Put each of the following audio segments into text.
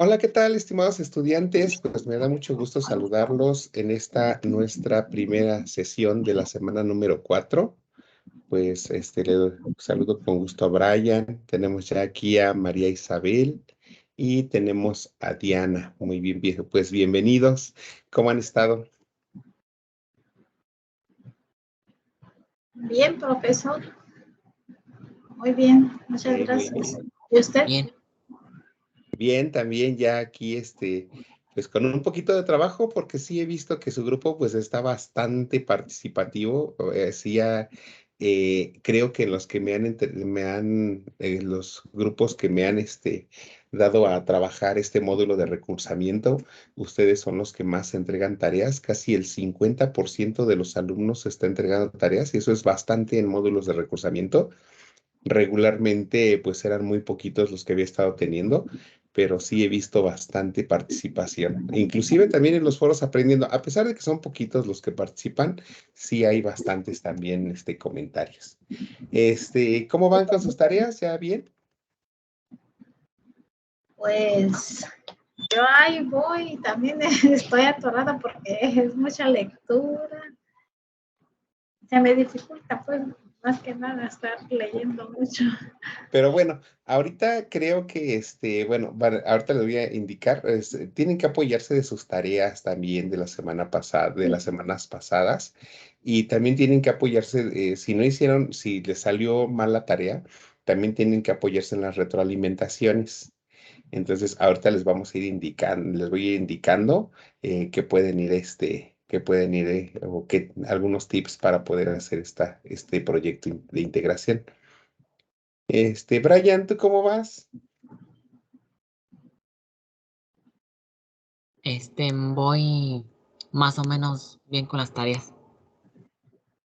Hola, ¿qué tal, estimados estudiantes? Pues me da mucho gusto saludarlos en esta nuestra primera sesión de la semana número 4. Pues le saludo con gusto a Brian. Tenemos ya aquí a María Isabel y tenemos a Diana. Muy bien, pues bienvenidos. ¿Cómo han estado? Bien, profesor. Muy bien, muchas Muy gracias. bien. ¿Y usted? Bien, Bien, también ya aquí, pues con un poquito de trabajo, porque sí he visto que su grupo, pues está bastante participativo. Creo que los que los grupos que me han, dado a trabajar este módulo de recursamiento, ustedes son los que más entregan tareas. Casi el 50% de los alumnos está entregando tareas y eso es bastante en módulos de recursamiento. Regularmente, pues eran muy poquitos los que había estado teniendo, pero sí he visto bastante participación. Inclusive también en los foros aprendiendo, a pesar de que son poquitos los que participan, sí hay bastantes también, comentarios. ¿Cómo van con sus tareas? ¿Ya bien? Pues yo ahí voy, también estoy atorada porque es mucha lectura. Se me dificulta, pues, más que nada estar leyendo mucho. Pero bueno, ahorita creo que, ahorita les voy a indicar, tienen que apoyarse de sus tareas también de la semana pasada, de las semanas pasadas, y también tienen que apoyarse, si les salió mal la tarea, también tienen que apoyarse en las retroalimentaciones. Entonces, ahorita les vamos a ir indicando, les voy a ir indicando o que algunos tips para poder hacer este proyecto de integración. Brian, ¿tú cómo vas? voy más o menos bien con las tareas.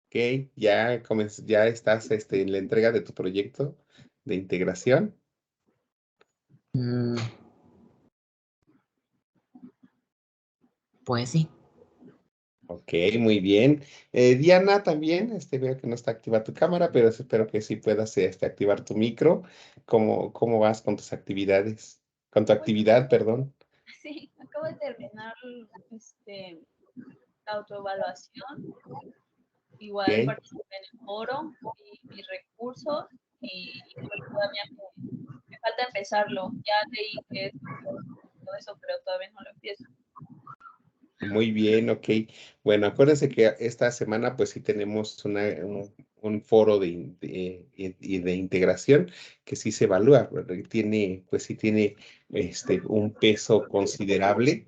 Ok, ya estás en la entrega de tu proyecto de integración. Mm, pues sí. Ok, muy bien. Diana también, veo que no está activa tu cámara, pero espero que sí puedas activar tu micro. ¿Cómo vas con tus actividades? Con tu actividad, perdón. Sí, acabo de terminar la autoevaluación. Igual Ok. participé en el foro y mis recursos y pues todavía me falta empezarlo. Ya leí que es todo eso, pero todavía no lo empiezo. Muy bien, ok. Bueno, acuérdense que esta semana pues sí tenemos un foro de integración que sí se evalúa, ¿verdad? Pues sí tiene un peso considerable.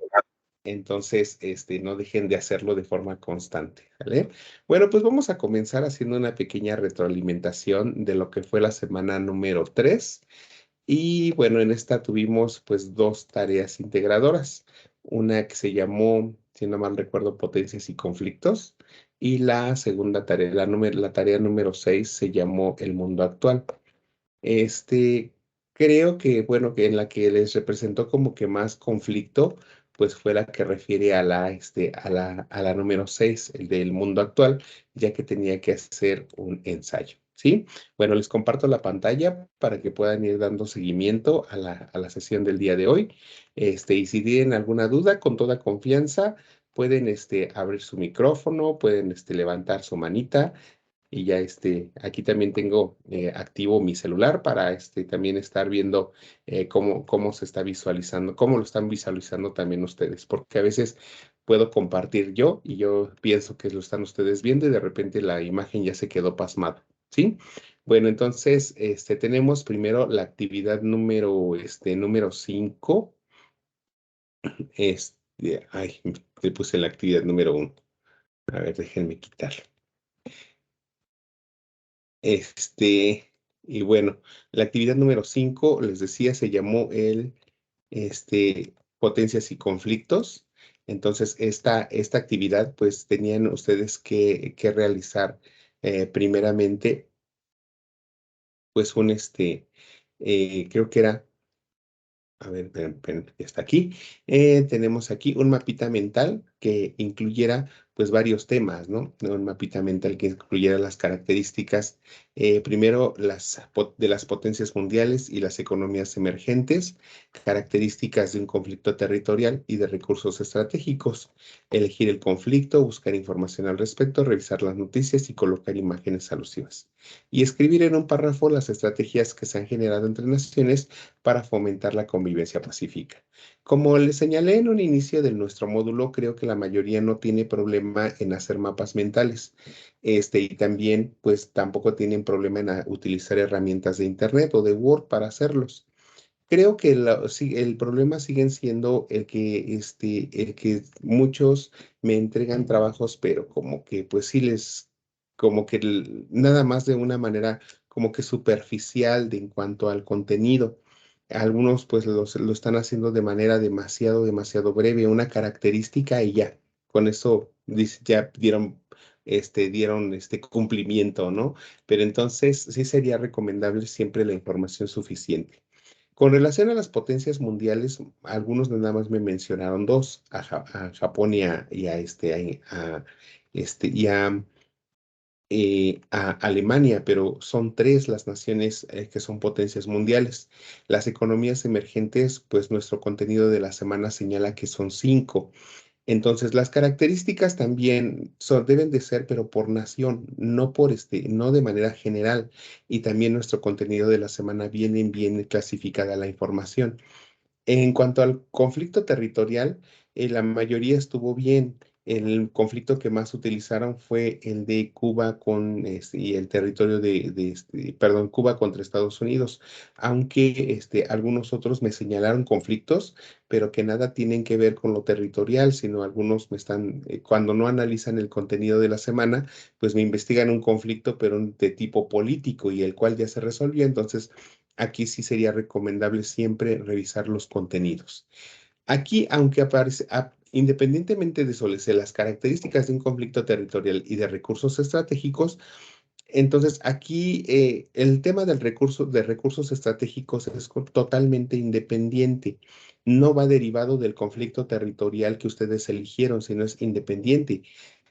Entonces, no dejen de hacerlo de forma constante, ¿vale? Bueno, pues vamos a comenzar haciendo una pequeña retroalimentación de lo que fue la semana número 3. Y bueno, en esta tuvimos pues dos tareas integradoras. Una que se llamó, si no mal recuerdo, potencias y conflictos. Y la segunda tarea, la tarea número 6 se llamó el mundo actual. Este, Creo que, bueno, que en la que les representó como que más conflicto, pues fue la que refiere a la número 6, el del mundo actual, ya que tenía que hacer un ensayo, ¿sí? Bueno, les comparto la pantalla para que puedan ir dando seguimiento a la sesión del día de hoy. Y si tienen alguna duda, con toda confianza, pueden, abrir su micrófono, pueden, levantar su manita y ya aquí también tengo activo mi celular para también estar viendo cómo se está visualizando, cómo lo están visualizando también ustedes, porque a veces puedo compartir yo y yo pienso que lo están ustedes viendo y de repente la imagen ya se quedó pasmada, ¿sí? Bueno, entonces tenemos primero la actividad número 5. Ay, le puse la actividad número 1. A ver, déjenme quitarlo. Y bueno, la actividad número 5, les decía, se llamó potencias y conflictos. Entonces, esta actividad, pues, tenían ustedes que realizar primeramente, pues, creo que era. A ver, esperen, ya está aquí. Tenemos aquí un mapita mental que incluyera pues varios temas, ¿no? Un mapita mental que incluyera las características Primero, de las potencias mundiales y las economías emergentes, características de un conflicto territorial y de recursos estratégicos, elegir el conflicto, buscar información al respecto, revisar las noticias y colocar imágenes alusivas. Y escribir en un párrafo las estrategias que se han generado entre naciones para fomentar la convivencia pacífica. Como les señalé en un inicio de nuestro módulo, creo que la mayoría no tiene problema en hacer mapas mentales. Y también, pues, tampoco tienen problema en utilizar herramientas de Internet o de Word para hacerlos. Creo que el problema siguen siendo el que muchos me entregan trabajos, pero como que, pues sí como que nada más de una manera como que superficial en cuanto al contenido. Algunos, pues, lo están haciendo de manera demasiado breve, una característica y ya. Con eso ya dieron cumplimiento, ¿no? Pero entonces sí sería recomendable siempre la información suficiente. Con relación a las potencias mundiales, algunos nada más me mencionaron dos, a Japón a Alemania, pero son tres las naciones que son potencias mundiales. Las economías emergentes, pues nuestro contenido de la semana señala que son cinco. Entonces, las características también deben de ser, pero por nación, no de manera general. Y también nuestro contenido de la semana viene bien clasificada la información. En cuanto al conflicto territorial, la mayoría estuvo bien. El conflicto que más utilizaron fue el de Cuba y el territorio perdón, Cuba contra Estados Unidos, aunque algunos otros me señalaron conflictos, pero que nada tienen que ver con lo territorial, sino algunos cuando no analizan el contenido de la semana, pues me investigan un conflicto, pero de tipo político y el cual ya se resolvió. Entonces, aquí sí sería recomendable siempre revisar los contenidos. Aquí, aunque aparece, independientemente de las características de un conflicto territorial y de recursos estratégicos, entonces aquí el tema de recursos estratégicos es totalmente independiente. No va derivado del conflicto territorial que ustedes eligieron, sino es independiente.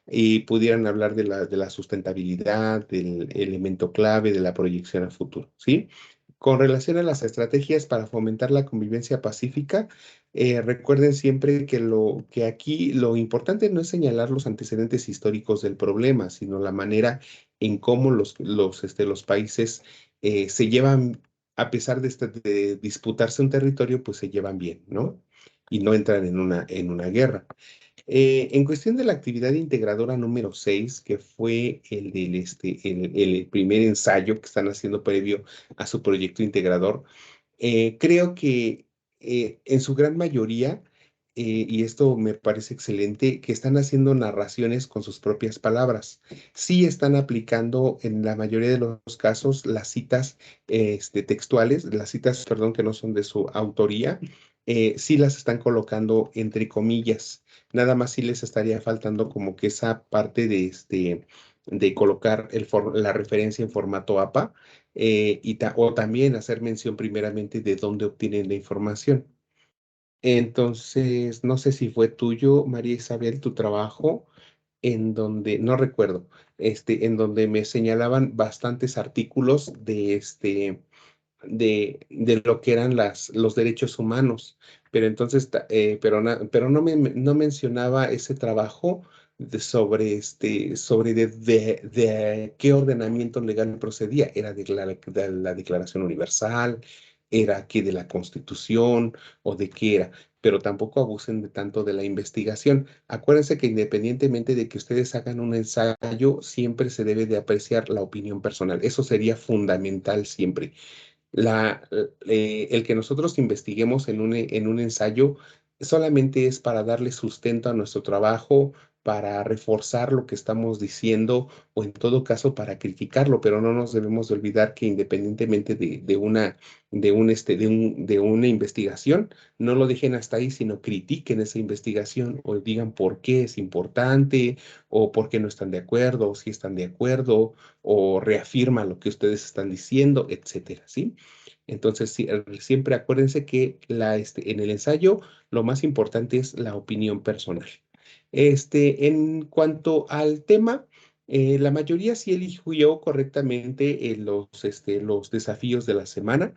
Y pudieran hablar de la sustentabilidad, del elemento clave, de la proyección a futuro, ¿sí? Con relación a las estrategias para fomentar la convivencia pacífica, recuerden siempre que aquí lo importante no es señalar los antecedentes históricos del problema, sino la manera en cómo los países se llevan, a pesar de disputarse un territorio, pues se llevan bien, ¿no? Y no entran en una guerra. En cuestión de la actividad integradora número 6, que fue el primer ensayo que están haciendo previo a su proyecto integrador, creo que en su gran mayoría, y esto me parece excelente, que están haciendo narraciones con sus propias palabras. Sí están aplicando en la mayoría de los casos las citas textuales, las citas, perdón, que no son de su autoría, sí las están colocando entre comillas. Nada más sí les estaría faltando como que esa parte de colocar la referencia en formato APA, o también hacer mención primeramente de dónde obtienen la información. Entonces, no sé si fue tuyo, María Isabel, tu trabajo, en donde, no recuerdo, en donde me señalaban bastantes artículos de lo que eran los derechos humanos, pero entonces, pero no mencionaba ese trabajo sobre de qué ordenamiento legal procedía. Era de la Declaración Universal, era que de la Constitución o de qué era, pero tampoco abusen de tanto de la investigación. Acuérdense que independientemente de que ustedes hagan un ensayo, siempre se debe de apreciar la opinión personal. Eso sería fundamental siempre. El que nosotros investiguemos en un ensayo solamente es para darle sustento a nuestro trabajo, para reforzar lo que estamos diciendo o en todo caso para criticarlo, pero no nos debemos de olvidar que independientemente de una investigación, no lo dejen hasta ahí, sino critiquen esa investigación o digan por qué es importante o por qué no están de acuerdo o si están de acuerdo o reafirman lo que ustedes están diciendo, etcétera, ¿sí? Entonces, siempre acuérdense que en el ensayo lo más importante es la opinión personal. En cuanto al tema, La mayoría sí eligió correctamente los desafíos de la semana,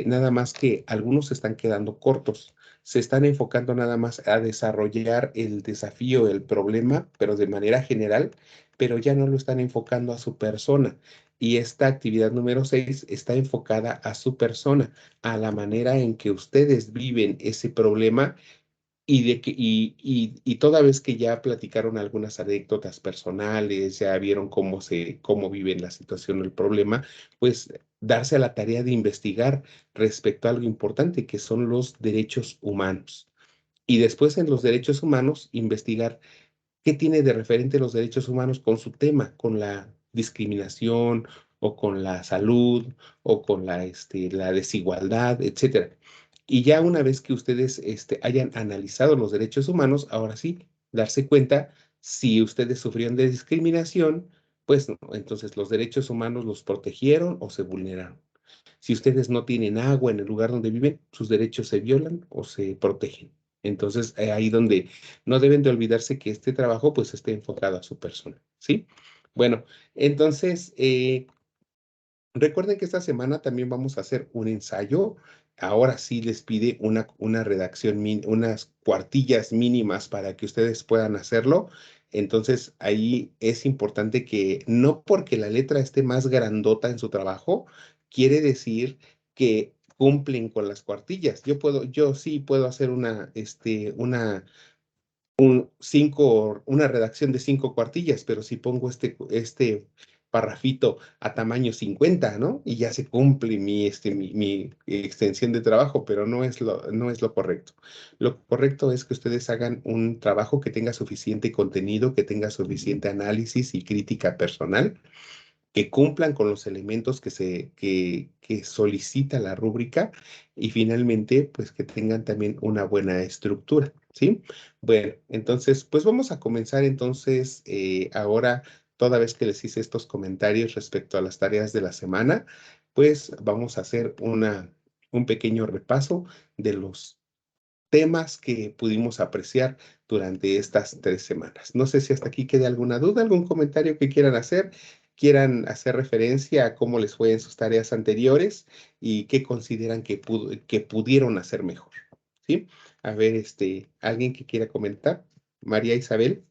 nada más que algunos se están quedando cortos. Se están enfocando nada más a desarrollar el desafío, el problema, pero de manera general, pero ya no lo están enfocando a su persona. Y esta actividad número 6 está enfocada a su persona, a la manera en que ustedes viven ese problema y toda vez que ya platicaron algunas anécdotas personales, ya vieron cómo viven la situación o el problema, pues darse a la tarea de investigar respecto a algo importante que son los derechos humanos. Y después en los derechos humanos, investigar qué tiene de referente los derechos humanos con su tema, con la discriminación o con la salud o con la desigualdad, etcétera. Y ya una vez que ustedes hayan analizado los derechos humanos, ahora sí, darse cuenta si ustedes sufrieron de discriminación, pues no, entonces los derechos humanos los protegieron o se vulneraron. Si ustedes no tienen agua en el lugar donde viven, sus derechos se violan o se protegen. Entonces, ahí donde no deben de olvidarse que este trabajo pues esté enfocado a su persona, ¿sí? Bueno, entonces, recuerden que esta semana también vamos a hacer un ensayo. Ahora sí les pide una redacción, unas cuartillas mínimas para que ustedes puedan hacerlo. Entonces, ahí es importante que no porque la letra esté más grandota en su trabajo, quiere decir que cumplen con las cuartillas. Yo sí puedo hacer una redacción de 5 cuartillas, pero si pongo este parrafito a tamaño 50, ¿no? Y ya se cumple mi extensión de trabajo, pero no es lo correcto. Lo correcto es que ustedes hagan un trabajo que tenga suficiente contenido, que tenga suficiente análisis y crítica personal, que cumplan con los elementos que solicita la rúbrica y finalmente, pues que tengan también una buena estructura, ¿sí? Bueno, entonces, pues vamos a comenzar entonces ahora, toda vez que les hice estos comentarios respecto a las tareas de la semana, pues vamos a hacer un pequeño repaso de los temas que pudimos apreciar durante estas 3 semanas. No sé si hasta aquí quede alguna duda, algún comentario que quieran hacer referencia a cómo les fue en sus tareas anteriores y qué consideran que pudieron hacer mejor. ¿Sí? A ver, alguien que quiera comentar. María Isabel,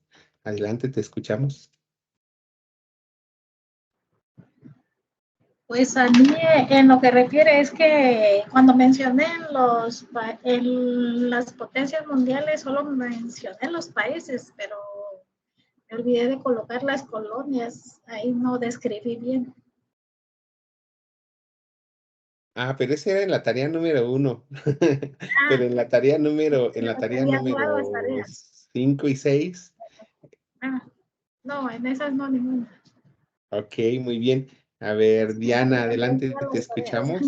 adelante, te escuchamos. Pues a mí en lo que refiere es que cuando mencioné las potencias mundiales, solo mencioné los países, pero me olvidé de colocar las colonias. Ahí no describí bien. Pero ese era en la tarea número 1. Pero Ah, en la tarea había nuevas número tareas. 5 y 6. Ah, no, en esas no ninguna. Ok, muy bien. A ver, Es que no Diana, adelante, entendía te las tareas. escuchamos.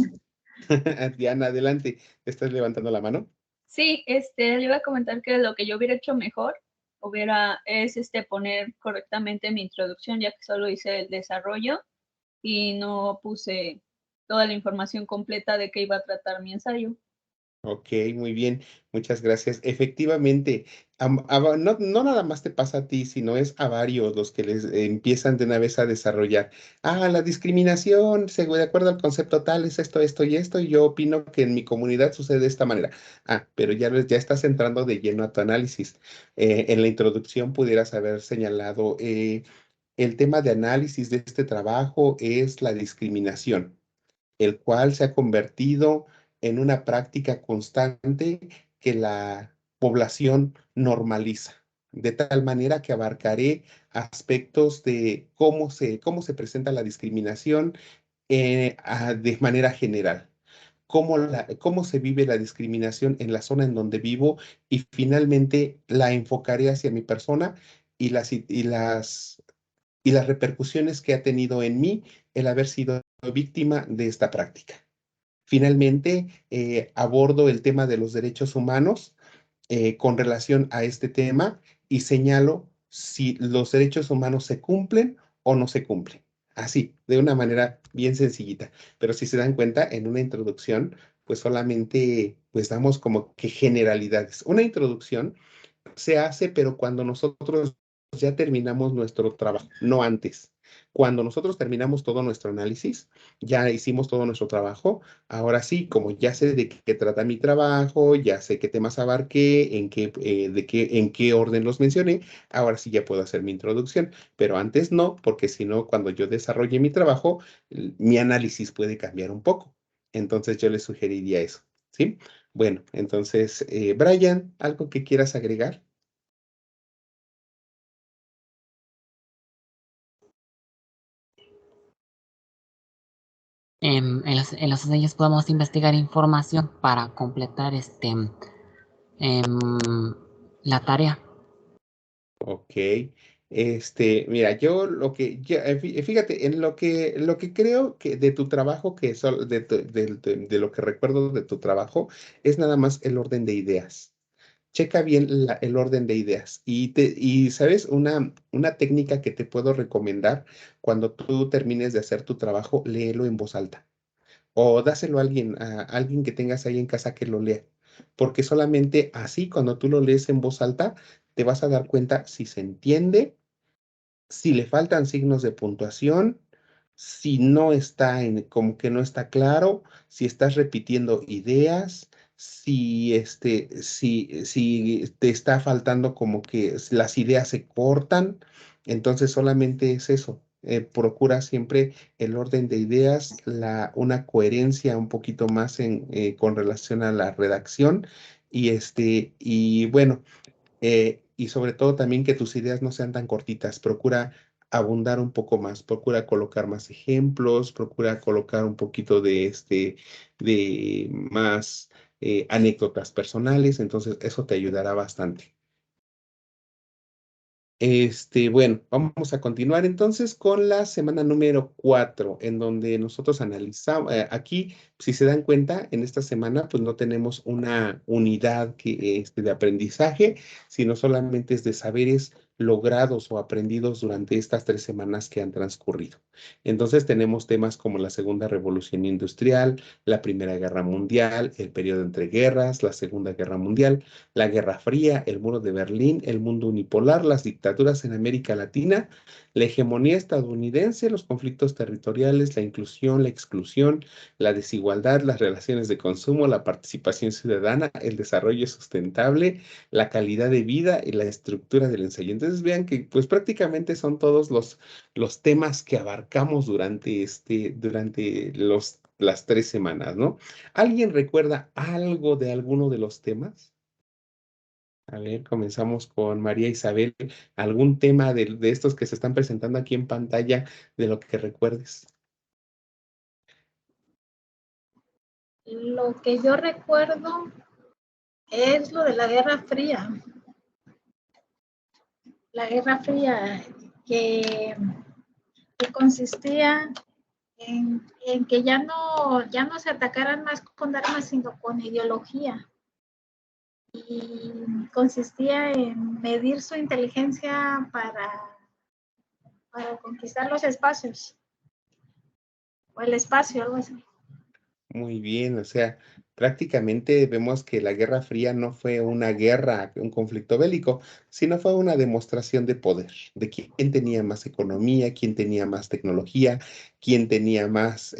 Diana, adelante. ¿Estás levantando la mano? Sí, le iba a comentar que lo que yo hubiera hecho mejor es poner correctamente mi introducción, ya que solo hice el desarrollo y no puse toda la información completa de qué iba a tratar mi ensayo. Ok, muy bien, muchas gracias. Efectivamente, no nada más te pasa a ti, sino es a varios los que les empiezan de una vez a desarrollar. La discriminación, de acuerdo al concepto tal, es esto, esto y esto, y yo opino que en mi comunidad sucede de esta manera. Pero ya estás entrando de lleno a tu análisis. En la introducción pudieras haber señalado, el tema de análisis de este trabajo es la discriminación, el cual se ha convertido en una práctica constante que la población normaliza, de tal manera que abarcaré aspectos de cómo se presenta la discriminación de manera general, cómo se vive la discriminación en la zona en donde vivo y finalmente la enfocaré hacia mi persona y las repercusiones que ha tenido en mí el haber sido víctima de esta práctica. Finalmente, abordo el tema de los derechos humanos con relación a este tema y señalo si los derechos humanos se cumplen o no se cumplen. Así, de una manera bien sencillita. Pero si se dan cuenta, en una introducción, pues solamente pues damos como que generalidades. Una introducción se hace, pero cuando nosotros ya terminamos nuestro trabajo, no antes. Cuando nosotros terminamos todo nuestro análisis, ya hicimos todo nuestro trabajo, ahora sí, como ya sé de qué trata mi trabajo, ya sé qué temas abarqué, en qué orden los mencioné, ahora sí ya puedo hacer mi introducción, pero antes no, porque si no, cuando yo desarrolle mi trabajo, mi análisis puede cambiar un poco. Entonces yo le sugeriría eso, ¿sí? Bueno, entonces, Brian, ¿algo que quieras agregar? En los ensayos podemos investigar información para completar la tarea. Ok, mira, yo fíjate, en lo que creo que de tu trabajo, de lo que recuerdo de tu trabajo, es nada más el orden de ideas. Checa bien el orden de ideas. Y ¿sabes? Una técnica que te puedo recomendar cuando tú termines de hacer tu trabajo, léelo en voz alta. O dáselo a alguien que tengas ahí en casa que lo lea. Porque solamente así, cuando tú lo lees en voz alta, te vas a dar cuenta si se entiende, si le faltan signos de puntuación, si no está como que no está claro, si estás repitiendo ideas, si te está faltando como que las ideas se cortan, entonces solamente es eso. Procura siempre el orden de ideas, una coherencia un poquito más con relación a la redacción y bueno, y sobre todo también que tus ideas no sean tan cortitas. Procura abundar un poco más, procura colocar más ejemplos, procura colocar un poquito de más anécdotas personales, entonces eso te ayudará bastante. Bueno, vamos a continuar entonces con la semana número 4, en donde nosotros analizamos, aquí, si se dan cuenta, en esta semana pues no tenemos una unidad de aprendizaje, sino solamente es de saberes logrados o aprendidos durante estas 3 semanas que han transcurrido. Entonces tenemos temas como la Segunda Revolución Industrial, la Primera Guerra Mundial, el periodo entre guerras, la Segunda Guerra Mundial, la Guerra Fría, el Muro de Berlín, el mundo unipolar, las dictaduras en América Latina, la hegemonía estadounidense, los conflictos territoriales, la inclusión, la exclusión, la desigualdad, las relaciones de consumo, la participación ciudadana, el desarrollo sustentable, la calidad de vida y la estructura del ensayo. Entonces vean que pues prácticamente son todos los temas que abarcamos durante las 3 semanas, ¿no? ¿Alguien recuerda algo de alguno de los temas? A ver, comenzamos con María Isabel. ¿Algún tema de estos que se están presentando aquí en pantalla de lo que recuerdes? Lo que yo recuerdo es lo de la Guerra Fría. La Guerra Fría que consistía en que ya no se atacaran más con armas, sino con ideología. Y consistía en medir su inteligencia para conquistar los espacios, o el espacio, algo así. Muy bien, o sea, prácticamente vemos que la Guerra Fría no fue una guerra, un conflicto bélico, sino fue una demostración de poder, de quién tenía más economía, quién tenía más tecnología, quién tenía más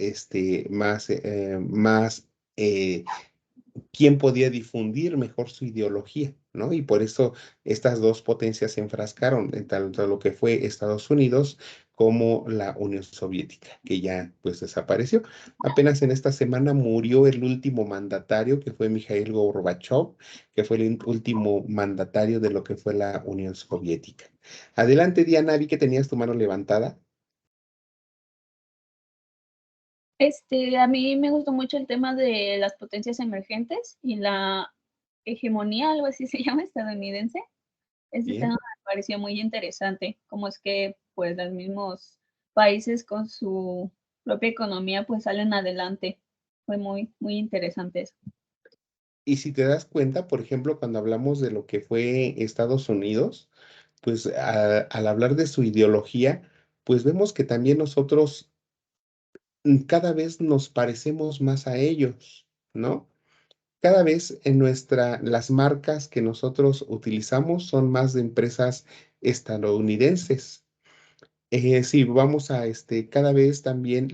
quién podía difundir mejor su ideología, ¿no? Y por eso estas dos potencias se enfrascaron en tanto lo que fue Estados Unidos como la Unión Soviética, que ya pues desapareció. Apenas en esta semana murió el último mandatario, que fue Mikhail Gorbachev, que fue el último mandatario de lo que fue la Unión Soviética. Adelante, Diana, vi que tenías tu mano levantada. A mí me gustó mucho el tema de las potencias emergentes y la hegemonía, algo así se llama, estadounidense. Este tema Bien. me pareció muy interesante, como es que pues los mismos países con su propia economía pues salen adelante. Fue muy, muy interesante eso. Y si te das cuenta, por ejemplo, cuando hablamos de lo que fue Estados Unidos, pues al hablar de su ideología, pues vemos que también nosotros cada vez nos parecemos más a ellos, ¿no? cada vez las marcas que nosotros utilizamos son más de empresas estadounidenses. Sí, vamos a cada vez también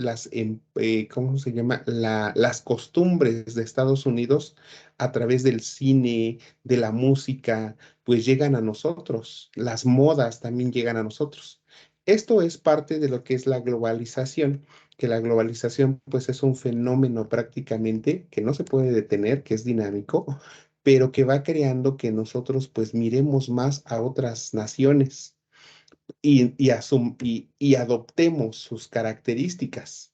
¿cómo se llama? Las costumbres de Estados Unidos a través del cine, de la música, pues llegan a nosotros. Las modas también llegan a nosotros. Esto es parte de lo que es la globalización, que la globalización pues es un fenómeno prácticamente que no se puede detener, que es dinámico, pero que va creando que nosotros pues miremos más a otras naciones y adoptemos sus características.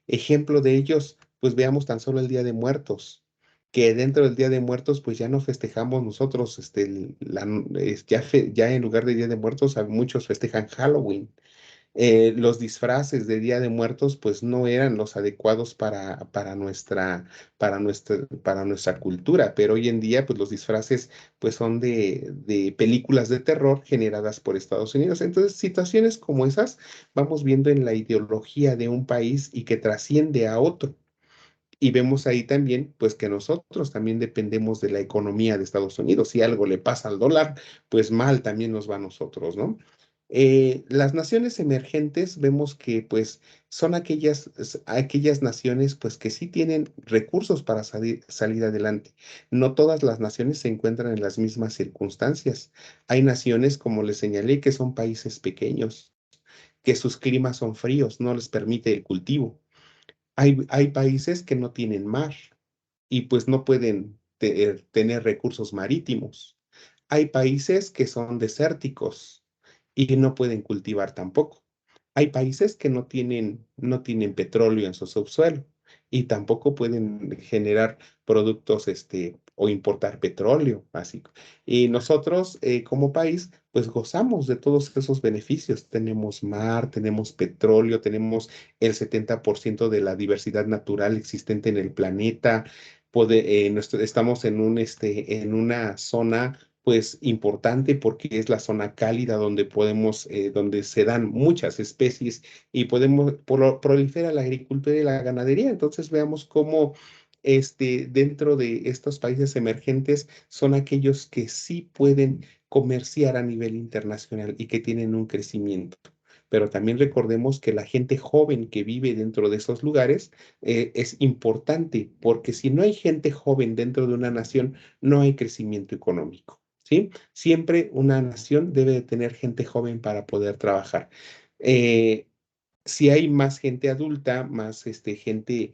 Ejemplo de ellos, pues veamos tan solo el Día de Muertos, que dentro del Día de Muertos, pues ya no festejamos nosotros, ya en lugar de Día de Muertos, muchos festejan Halloween. Los disfraces de Día de Muertos pues no eran los adecuados para nuestra cultura, pero hoy en día pues los disfraces pues son de películas de terror generadas por Estados Unidos. Entonces, situaciones como esas vamos viendo en la ideología de un país y que trasciende a otro. Y vemos ahí también, pues que nosotros también dependemos de la economía de Estados Unidos. Si algo le pasa al dólar, pues mal también nos va a nosotros, ¿no? Las naciones emergentes vemos que pues son aquellas naciones pues que sí tienen recursos para salir adelante. No todas las naciones se encuentran en las mismas circunstancias. Hay naciones, como les señalé, que son países pequeños, que sus climas son fríos, no les permite el cultivo. Hay países que no tienen mar y pues no pueden tener recursos marítimos. Hay países que son desérticos y no pueden cultivar tampoco. Hay países que no tienen petróleo en su subsuelo y tampoco pueden generar productos o importar petróleo, básico. Y nosotros, como país, pues gozamos de todos esos beneficios. Tenemos mar, tenemos petróleo, tenemos el 70% de la diversidad natural existente en el planeta. Estamos en una zona pues importante porque es la zona cálida donde se dan muchas especies y prolifera la agricultura y la ganadería. Entonces veamos cómo dentro de estos países emergentes son aquellos que sí pueden comerciar a nivel internacional y que tienen un crecimiento. Pero también recordemos que la gente joven que vive dentro de esos lugares es importante, porque si no hay gente joven dentro de una nación, no hay crecimiento económico. ¿Sí? Siempre una nación debe de tener gente joven para poder trabajar. Eh, si hay más gente adulta, más gente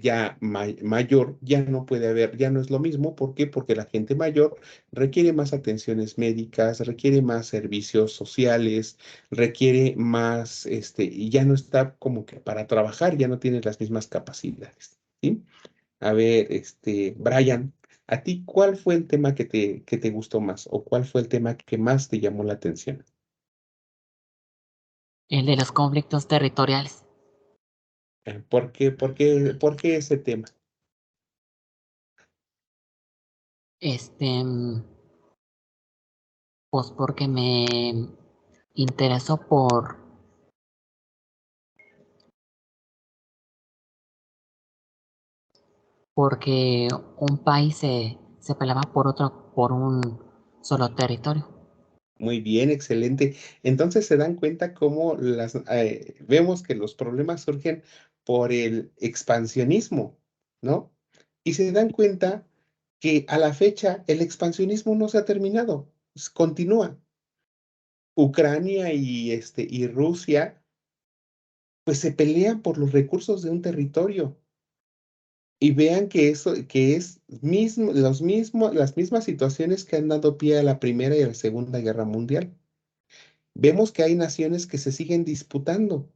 ya mayor, ya no puede haber, ya no es lo mismo. ¿Por qué? Porque la gente mayor requiere más atenciones médicas, requiere más servicios sociales, requiere más, y ya no está como que para trabajar, ya no tiene las mismas capacidades. ¿Sí? A ver, Brian, ¿a ti cuál fue el tema que te gustó más o cuál fue el tema que más te llamó la atención? El de los conflictos territoriales. ¿Por qué ese tema? Este, pues porque me interesó porque un país se peleaba por un solo territorio. Muy bien, excelente. Entonces se dan cuenta cómo vemos que los problemas surgen por el expansionismo, ¿no? Y se dan cuenta que a la fecha el expansionismo no se ha terminado, continúa. Ucrania y Rusia pues se pelean por los recursos de un territorio. Y vean que eso, que es las mismas situaciones que han dado pie a la Primera y a la Segunda Guerra Mundial. Vemos que hay naciones que se siguen disputando.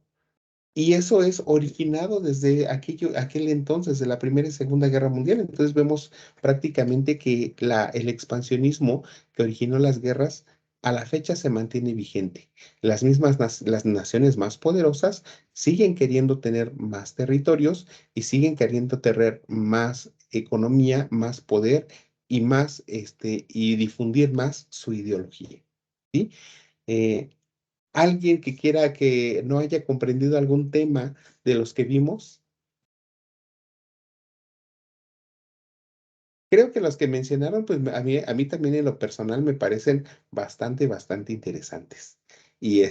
Y eso es originado desde aquel entonces, de la Primera y Segunda Guerra Mundial. Entonces vemos prácticamente que el expansionismo que originó las guerras a la fecha se mantiene vigente. Las naciones más poderosas siguen queriendo tener más territorios y siguen queriendo tener más economía, más poder y difundir más su ideología. ¿Sí? Eh, ¿Alguien que quiera que no haya comprendido algún tema de los que vimos? Creo que los que mencionaron, pues a mí también en lo personal me parecen bastante interesantes. Y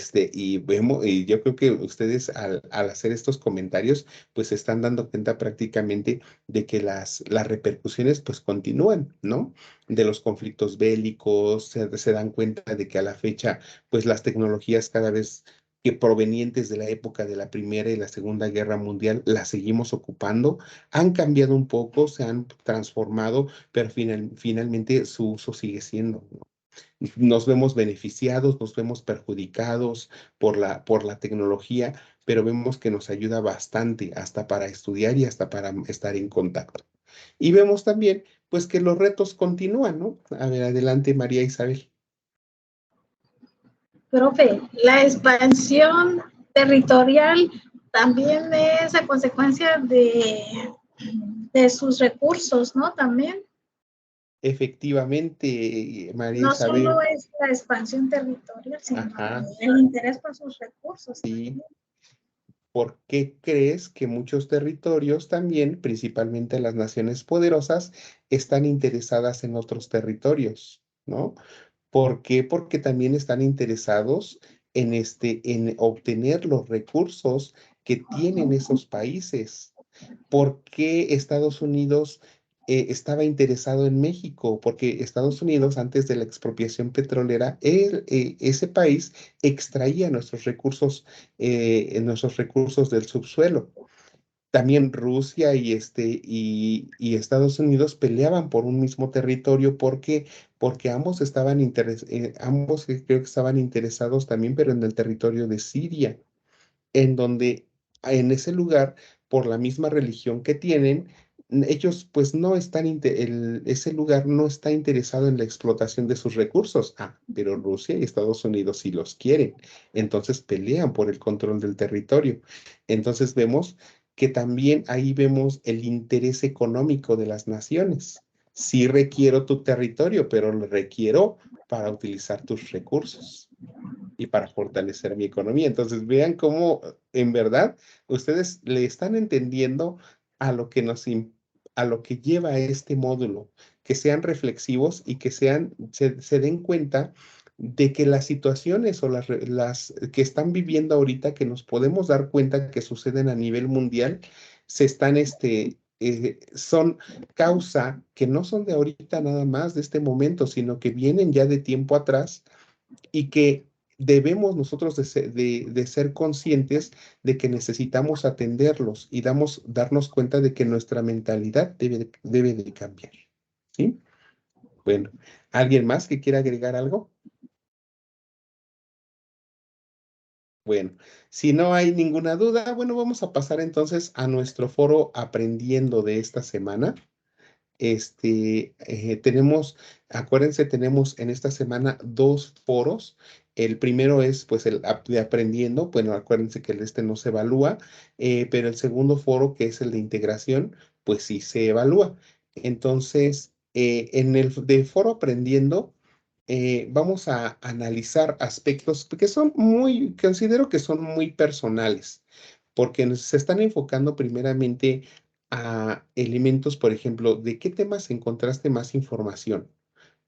yo creo que ustedes al hacer estos comentarios, pues se están dando cuenta prácticamente de que las repercusiones pues continúan, ¿no? De los conflictos bélicos, se dan cuenta de que a la fecha, pues las tecnologías cada vez que provenientes de la época de la Primera y la Segunda Guerra Mundial, las seguimos ocupando, han cambiado un poco, se han transformado, pero finalmente su uso sigue siendo, ¿no? Nos vemos beneficiados, nos vemos perjudicados por la tecnología, pero vemos que nos ayuda bastante hasta para estudiar y hasta para estar en contacto. Y vemos también, pues, que los retos continúan, ¿no? A ver, adelante, María Isabel. Profe, la expansión territorial también es a consecuencia de sus recursos, ¿no? También. Efectivamente, María No solo Isabel. es la expansión territorial, sino Ajá, el interés por sus recursos sí. también. ¿Por qué crees que muchos territorios también, principalmente las naciones poderosas, están interesadas en otros territorios, ¿no? ¿Por qué? Porque también están interesados en obtener los recursos que tienen esos países. ¿Por qué Estados Unidos estaba interesado en México? Porque Estados Unidos, antes de la expropiación petrolera, ese país extraía nuestros recursos del subsuelo. También Rusia y Estados Unidos peleaban por un mismo territorio porque ambos creo que estaban interesados también, pero en el territorio de Siria, en donde en ese lugar, por la misma religión que tienen, ellos pues no están, ese lugar no está interesado en la explotación de sus recursos. Pero Rusia y Estados Unidos sí los quieren. Entonces pelean por el control del territorio. Entonces vemos que también ahí vemos el interés económico de las naciones. Sí requiero tu territorio, pero lo requiero para utilizar tus recursos y para fortalecer mi economía. Entonces, vean cómo en verdad ustedes le están entendiendo a lo que a lo que lleva este módulo, que sean reflexivos y que se den cuenta de que las situaciones o las que están viviendo ahorita, que nos podemos dar cuenta que suceden a nivel mundial, son causa que no son de ahorita nada más, de este momento, sino que vienen ya de tiempo atrás y que debemos nosotros de ser conscientes de que necesitamos atenderlos y darnos cuenta de que nuestra mentalidad debe de cambiar. ¿Sí? Bueno, ¿alguien más que quiera agregar algo? Bueno, si no hay ninguna duda, bueno, vamos a pasar entonces a nuestro foro aprendiendo de esta semana. Acuérdense, tenemos en esta semana dos foros. El primero es pues el de aprendiendo, bueno, acuérdense que este no se evalúa, pero el segundo foro, que es el de integración, pues sí se evalúa. Entonces, en el de foro aprendiendo, vamos a analizar aspectos que considero que son muy personales, porque se están enfocando primeramente a elementos, por ejemplo, ¿de qué temas encontraste más información?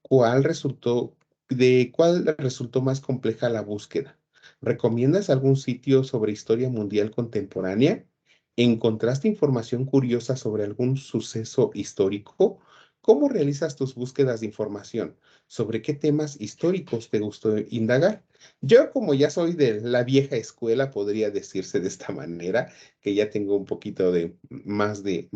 ¿Cuál resultó, de cuál resultó más compleja la búsqueda? ¿Recomiendas algún sitio sobre historia mundial contemporánea? ¿Encontraste información curiosa sobre algún suceso histórico? ¿Cómo realizas tus búsquedas de información? ¿Sobre qué temas históricos te gustó indagar? Yo, como ya soy de la vieja escuela, podría decirse de esta manera, que ya tengo un poquito de más de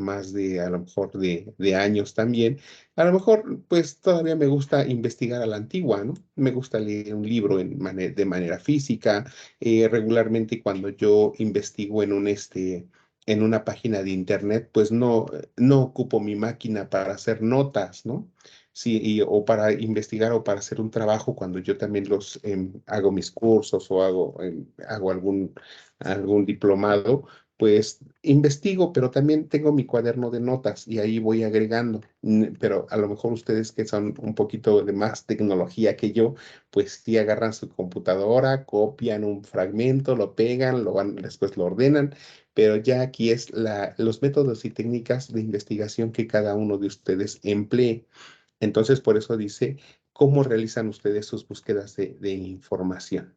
a lo mejor de años también. A lo mejor, pues todavía me gusta investigar a la antigua, ¿no? Me gusta leer un libro de manera física. Regularmente cuando yo investigo en una página de internet, pues no ocupo mi máquina para hacer notas, ¿no? Sí, o para investigar o para hacer un trabajo cuando yo también hago mis cursos o hago algún diplomado, pues investigo, pero también tengo mi cuaderno de notas y ahí voy agregando. Pero a lo mejor ustedes que son un poquito de más tecnología que yo, pues sí agarran su computadora, copian un fragmento, lo pegan, después lo ordenan, pero ya aquí es los métodos y técnicas de investigación que cada uno de ustedes emplee. Entonces, por eso dice, ¿cómo realizan ustedes sus búsquedas de información?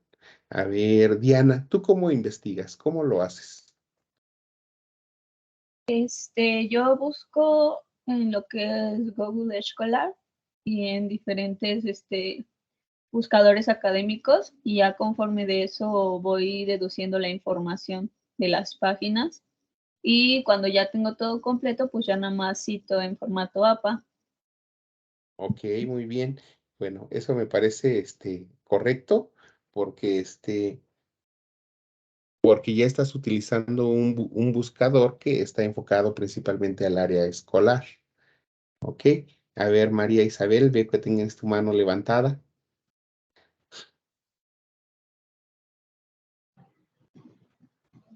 A ver, Diana, ¿tú cómo investigas? ¿Cómo lo haces? Yo busco en lo que es Google Escolar y en diferentes buscadores académicos, y ya conforme de eso voy deduciendo la información de las páginas, y cuando ya tengo todo completo, pues ya nada más cito en formato APA. Ok, muy bien. Bueno, eso me parece correcto porque porque ya estás utilizando un buscador que está enfocado principalmente al área escolar. Ok. A ver, María Isabel, veo que tienes tu mano levantada.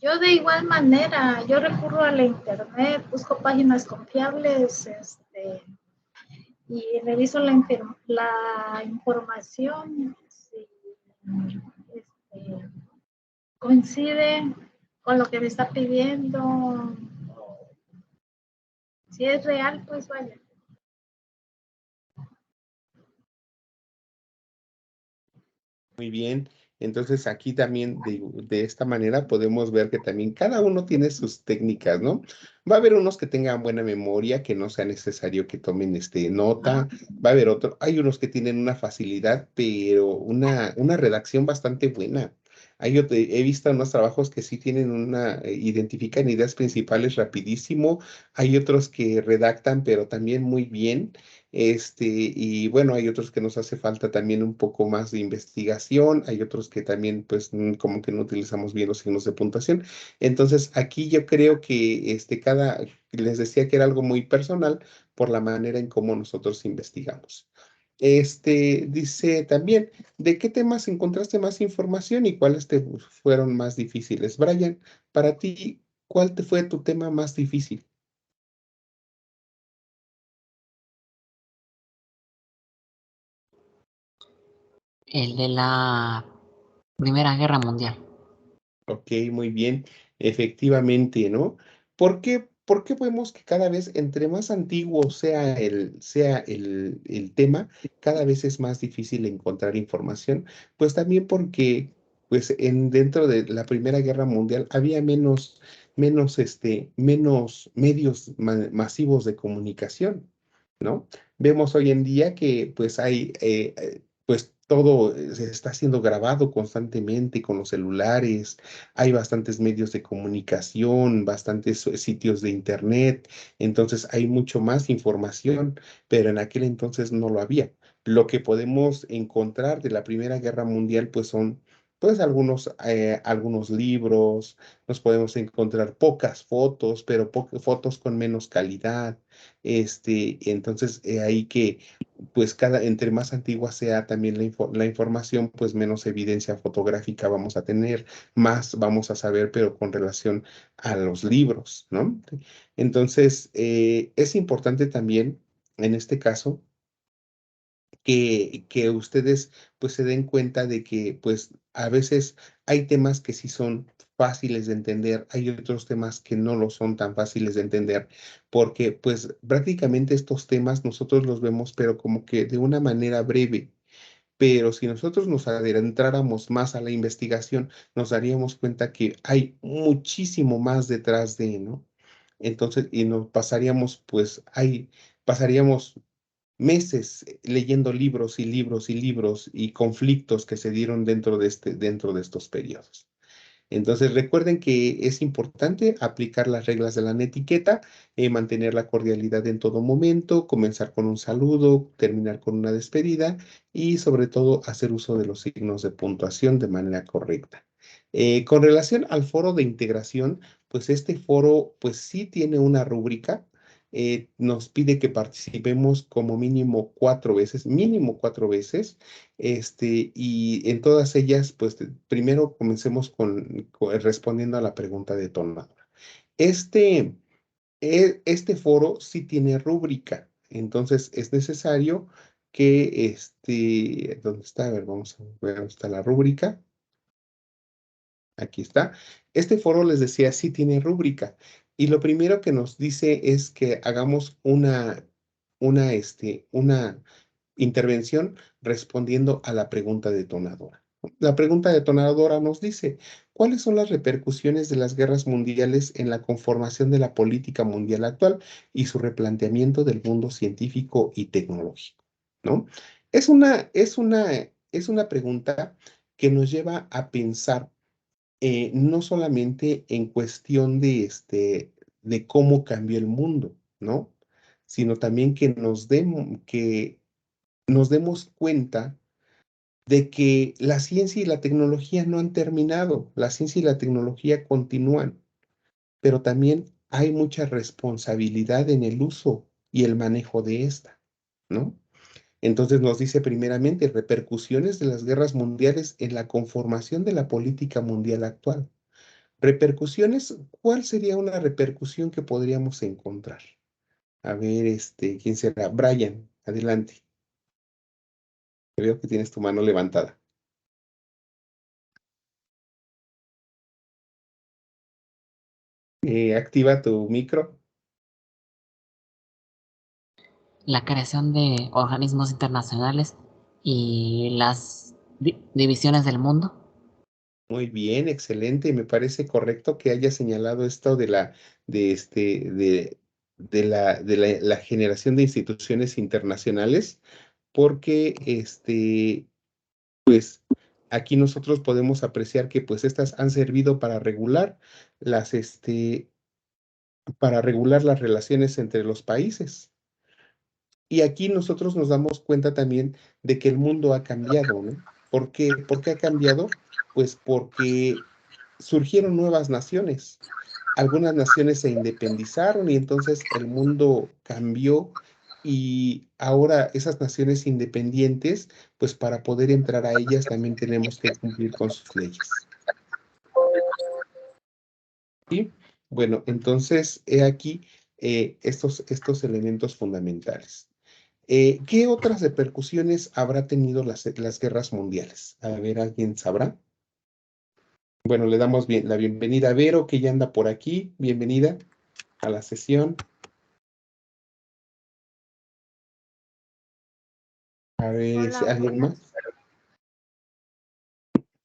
Yo de igual manera, yo recurro a la internet, busco páginas confiables, y reviso la información, si este, coincide con lo que me está pidiendo, o si es real, pues vaya. Muy bien. Entonces aquí también de esta manera podemos ver que también cada uno tiene sus técnicas, ¿no? Va a haber unos que tengan buena memoria, que no sea necesario que tomen nota. Va a haber otros, hay unos que tienen una facilidad, pero una redacción bastante buena. He visto unos trabajos que sí tienen identifican ideas principales rapidísimo. Hay otros que redactan, pero también muy bien. Y bueno, hay otros que nos hace falta también un poco más de investigación, hay otros que también, pues, como que no utilizamos bien los signos de puntuación. Entonces, aquí yo creo que les decía que era algo muy personal por la manera en cómo nosotros investigamos. Dice también, ¿de qué temas encontraste más información y cuáles te fueron más difíciles? Brian, para ti, ¿cuál te fue tu tema más difícil? El de la Primera Guerra Mundial. Ok, muy bien, efectivamente, ¿no? ¿Por qué vemos que cada vez, entre más antiguo sea el tema, cada vez es más difícil encontrar información? Pues también porque, pues, dentro de la Primera Guerra Mundial había menos medios masivos de comunicación, ¿no? Vemos hoy en día que, pues, pues, todo se está siendo grabado constantemente con los celulares, hay bastantes medios de comunicación, bastantes sitios de internet, entonces hay mucho más información, pero en aquel entonces no lo había. Lo que podemos encontrar de la Primera Guerra Mundial, pues son pues algunos libros, nos podemos encontrar pocas fotos, pero fotos con menos calidad. Entonces ahí que pues entre más antigua sea también la información, pues menos evidencia fotográfica vamos a tener, más vamos a saber, pero con relación a los libros, ¿no? Entonces, es importante también, en este caso, que ustedes pues se den cuenta de que pues a veces hay temas que sí son fáciles de entender, hay otros temas que no lo son tan fáciles de entender, porque pues prácticamente estos temas nosotros los vemos pero como que de una manera breve. Pero si nosotros nos adentráramos más a la investigación, nos daríamos cuenta que hay muchísimo más detrás de, ¿no? Entonces, y nos pasaríamos, pasaríamos meses leyendo libros y libros y libros y conflictos que se dieron dentro de estos periodos. Entonces recuerden que es importante aplicar las reglas de la netiqueta, mantener la cordialidad en todo momento, comenzar con un saludo, terminar con una despedida y sobre todo hacer uso de los signos de puntuación de manera correcta. Con relación al foro de integración, pues este foro pues sí tiene una rúbrica. Nos pide que participemos como mínimo cuatro veces, y en todas ellas, pues primero comencemos respondiendo a la pregunta detonadora. Este, este foro sí tiene rúbrica, entonces es necesario que, ¿dónde está? A ver, vamos a ver dónde está la rúbrica. Aquí está. Este foro, les decía, sí tiene rúbrica. Y lo primero que nos dice es que hagamos una intervención respondiendo a la pregunta detonadora. La pregunta detonadora nos dice, ¿cuáles son las repercusiones de las guerras mundiales en la conformación de la política mundial actual y su replanteamiento del mundo científico y tecnológico? ¿No? Es una pregunta que nos lleva a pensar no solamente en cuestión de cómo cambió el mundo, ¿no? Sino también que nos demos cuenta de que la ciencia y la tecnología no han terminado, la ciencia y la tecnología continúan, pero también hay mucha responsabilidad en el uso y el manejo de esta, ¿no? Entonces nos dice primeramente repercusiones de las guerras mundiales en la conformación de la política mundial actual. Repercusiones, ¿cuál sería una repercusión que podríamos encontrar? A ver, ¿quién será? Brian, adelante. Veo que tienes tu mano levantada. Activa tu micro. La creación de organismos internacionales y las divisiones del mundo. Muy bien, excelente. Me parece correcto que haya señalado esto de la generación de instituciones internacionales, porque pues aquí nosotros podemos apreciar que pues estas han servido las, este, para regular las relaciones entre los países. Y aquí nosotros nos damos cuenta también de que el mundo ha cambiado, ¿no? ¿Por qué? ¿Por qué ha cambiado? Pues porque surgieron nuevas naciones. Algunas naciones se independizaron y entonces el mundo cambió y ahora esas naciones independientes, pues para poder entrar a ellas también tenemos que cumplir con sus leyes. ¿Sí? Bueno, entonces he aquí estos elementos fundamentales. ¿Qué otras repercusiones habrá tenido las guerras mundiales? A ver, ¿alguien sabrá? Bueno, le damos la bienvenida a Vero, que ya anda por aquí. Bienvenida a la sesión. A ver, Hola, ¿alguien buenas. más?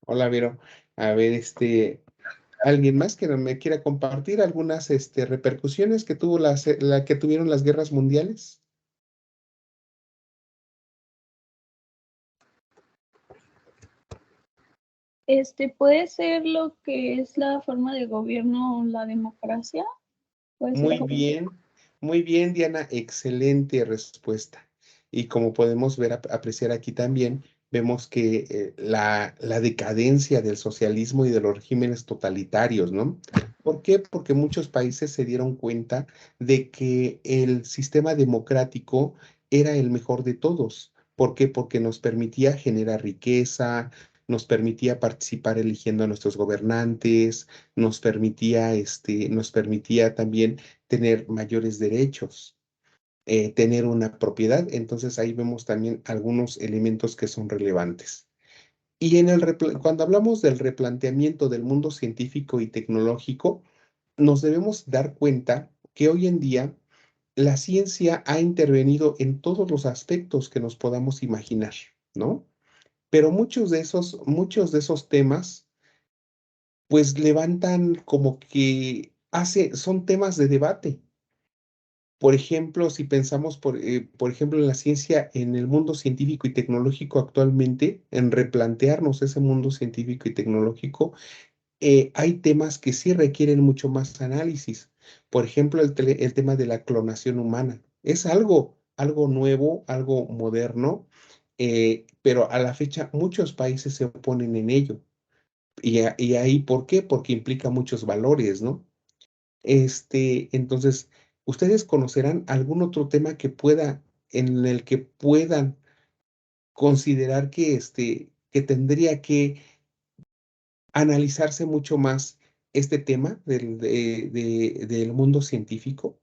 Hola, Vero. A ver, ¿alguien más que me quiera compartir algunas repercusiones que que tuvieron las guerras mundiales? Puede ser lo que es la forma de gobierno, la democracia. Puede ser Muy bien, Diana, excelente respuesta. Y como podemos ver, apreciar aquí también, vemos que la decadencia del socialismo y de los regímenes totalitarios, ¿no? ¿Por qué? Porque muchos países se dieron cuenta de que el sistema democrático era el mejor de todos. ¿Por qué? Porque nos permitía generar riqueza, nos permitía participar eligiendo a nuestros gobernantes, nos permitía también tener mayores derechos, tener una propiedad. Entonces ahí vemos también algunos elementos que son relevantes. Y cuando hablamos del replanteamiento del mundo científico y tecnológico, nos debemos dar cuenta que hoy en día la ciencia ha intervenido en todos los aspectos que nos podamos imaginar, ¿no? Pero muchos de esos temas, pues levantan como que son temas de debate. Por ejemplo, si pensamos, por ejemplo, en la ciencia, en el mundo científico y tecnológico actualmente, en replantearnos ese mundo científico y tecnológico, hay temas que sí requieren mucho más análisis. Por ejemplo, el tema de la clonación humana. Es algo nuevo, algo moderno, pero a la fecha muchos países se oponen en ello. Y ahí, ¿por qué? Porque implica muchos valores, ¿no? Entonces, ¿ustedes conocerán algún otro tema en el que puedan considerar que tendría que analizarse mucho más este tema del mundo científico?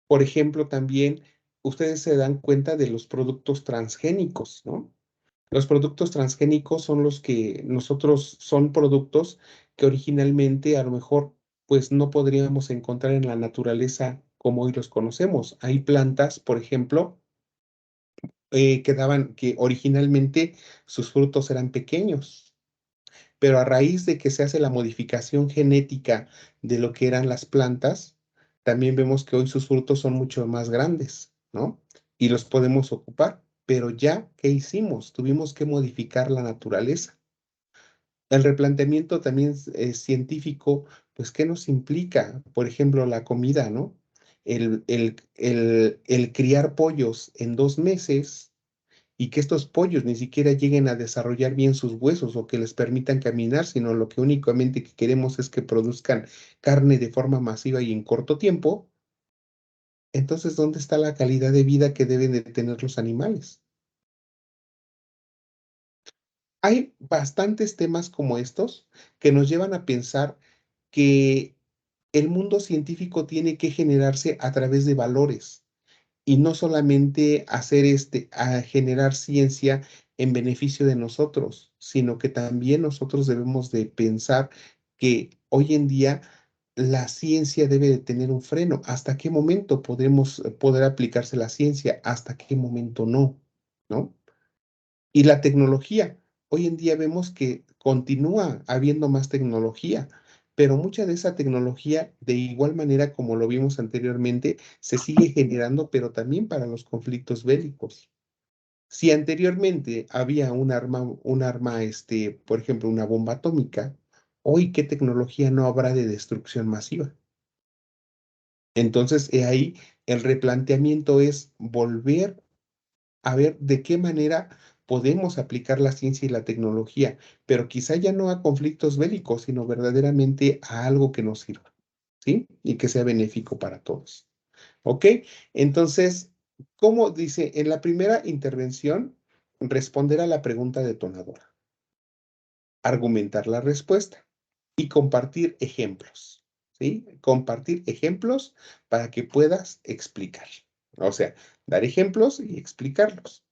Por ejemplo, también ustedes se dan cuenta de los productos transgénicos, ¿no? Los productos transgénicos son los que nosotros, son productos que originalmente a lo mejor pues no podríamos encontrar en la naturaleza como hoy los conocemos. Hay plantas, por ejemplo, que originalmente sus frutos eran pequeños, pero a raíz de que se hace la modificación genética de lo que eran las plantas, también vemos que hoy sus frutos son mucho más grandes, ¿no? Y los podemos ocupar, pero ya, ¿qué hicimos? Tuvimos que modificar la naturaleza. El replanteamiento también científico, pues, ¿qué nos implica? Por ejemplo, la comida, ¿no? El criar pollos en 2 meses y que estos pollos ni siquiera lleguen a desarrollar bien sus huesos o que les permitan caminar, sino lo que únicamente que queremos es que produzcan carne de forma masiva y en corto tiempo, entonces, ¿dónde está la calidad de vida que deben de tener los animales? Hay bastantes temas como estos que nos llevan a pensar que el mundo científico tiene que generarse a través de valores y no solamente hacer a generar ciencia en beneficio de nosotros, sino que también nosotros debemos de pensar que hoy en día la ciencia debe de tener un freno. ¿Hasta qué momento podremos poder aplicarse la ciencia? ¿Hasta qué momento no? ¿No? Y la tecnología. Hoy en día vemos que continúa habiendo más tecnología, pero mucha de esa tecnología, de igual manera como lo vimos anteriormente, se sigue generando, pero también para los conflictos bélicos. Si anteriormente había por ejemplo, una bomba atómica, hoy qué tecnología no habrá de destrucción masiva. Entonces, ahí el replanteamiento es volver a ver de qué manera podemos aplicar la ciencia y la tecnología, pero quizá ya no a conflictos bélicos, sino verdaderamente a algo que nos sirva, ¿sí? Y que sea benéfico para todos. ¿Ok? Entonces, ¿cómo dice en la primera intervención? Responder a la pregunta detonadora, argumentar la respuesta y compartir ejemplos, ¿sí? Compartir ejemplos para que puedas explicar. O sea, dar ejemplos y explicarlos.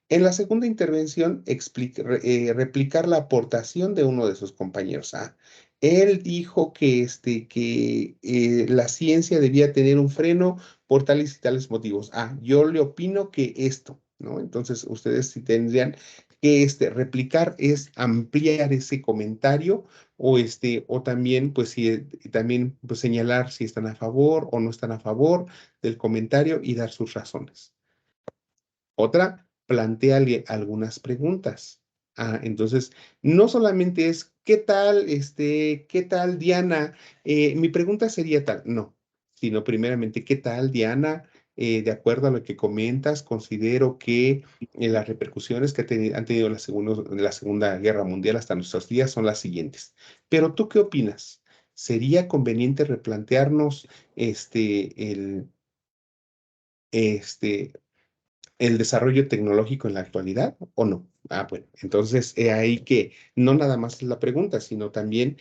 En la segunda intervención, replicar la aportación de uno de sus compañeros. Él dijo que la ciencia debía tener un freno por tales y tales motivos. Yo le opino que esto, ¿no? Entonces, ustedes sí tendrían que replicar es ampliar ese comentario o también, pues, también pues, señalar si están a favor o no están a favor del comentario y dar sus razones. Otra, plantéale algunas preguntas. Entonces, no solamente es, ¿qué tal, Diana? Mi pregunta sería tal, no, sino primeramente, ¿qué tal, Diana? De acuerdo a lo que comentas, considero que las repercusiones que han tenido la Segunda Guerra Mundial hasta nuestros días son las siguientes. Pero ¿tú qué opinas? ¿Sería conveniente replantearnos este, el desarrollo tecnológico en la actualidad o no? Bueno, entonces ahí que no nada más es la pregunta, sino también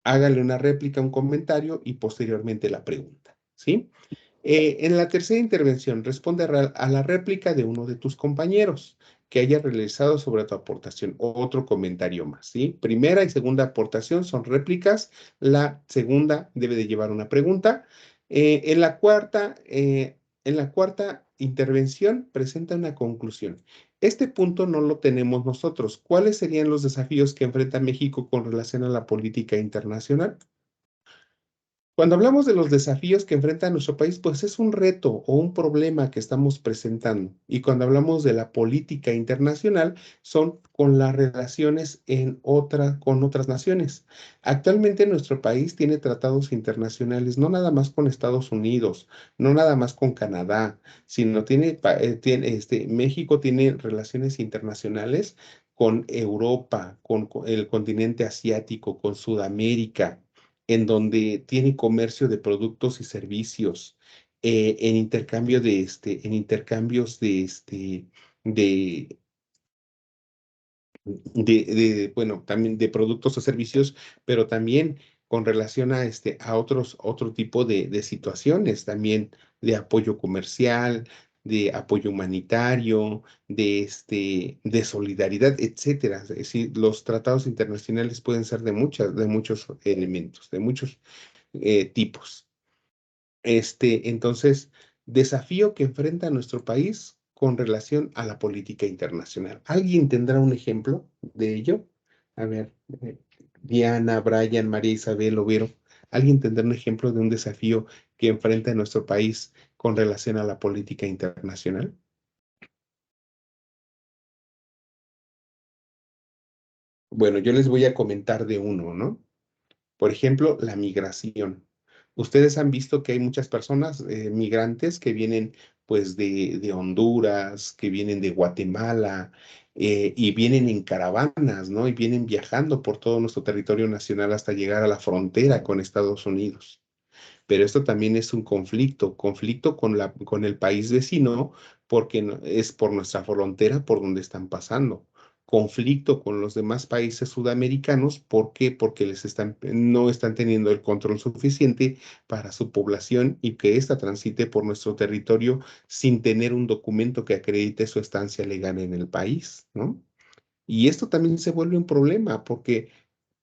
hágale una réplica, un comentario y posteriormente la pregunta, ¿sí? En la tercera intervención, responde a la réplica de uno de tus compañeros que haya realizado sobre tu aportación o otro comentario más, ¿sí? Primera y segunda aportación son réplicas, la segunda debe de llevar una pregunta. En la cuarta intervención, presenta una conclusión. Este punto no lo tenemos nosotros. ¿Cuáles serían los desafíos que enfrenta México con relación a la política internacional? Cuando hablamos de los desafíos que enfrenta nuestro país, pues es un reto o un problema que estamos presentando. Y cuando hablamos de la política internacional, son con las relaciones con otras naciones. Actualmente nuestro país tiene tratados internacionales, no nada más con Estados Unidos, no nada más con Canadá, sino México tiene relaciones internacionales con Europa, con el continente asiático, con Sudamérica en donde tiene comercio de productos y servicios, en intercambios de bueno, también de productos o servicios, pero también con relación a otro tipo de situaciones, también de apoyo comercial, de apoyo humanitario, de solidaridad, etcétera. Es decir, los tratados internacionales pueden ser de muchos elementos, de muchos tipos. Entonces, desafío que enfrenta nuestro país con relación a la política internacional. ¿Alguien tendrá un ejemplo de ello? A ver, Diana, Brian, María Isabel, Overo, ¿alguien tendrá un ejemplo de un desafío que enfrenta nuestro país con relación a la política internacional? Bueno, yo les voy a comentar de uno, ¿no? Por ejemplo, la migración. Ustedes han visto que hay muchas personas migrantes que vienen pues de Honduras, que vienen de Guatemala y vienen en caravanas, ¿no? Y vienen viajando por todo nuestro territorio nacional hasta llegar a la frontera con Estados Unidos. Pero esto también es un conflicto con el país vecino, porque es por nuestra frontera por donde están pasando. Conflicto con los demás países sudamericanos, ¿por qué? Porque no están teniendo el control suficiente para su población y que ésta transite por nuestro territorio sin tener un documento que acredite su estancia legal en el país, ¿no? Y esto también se vuelve un problema porque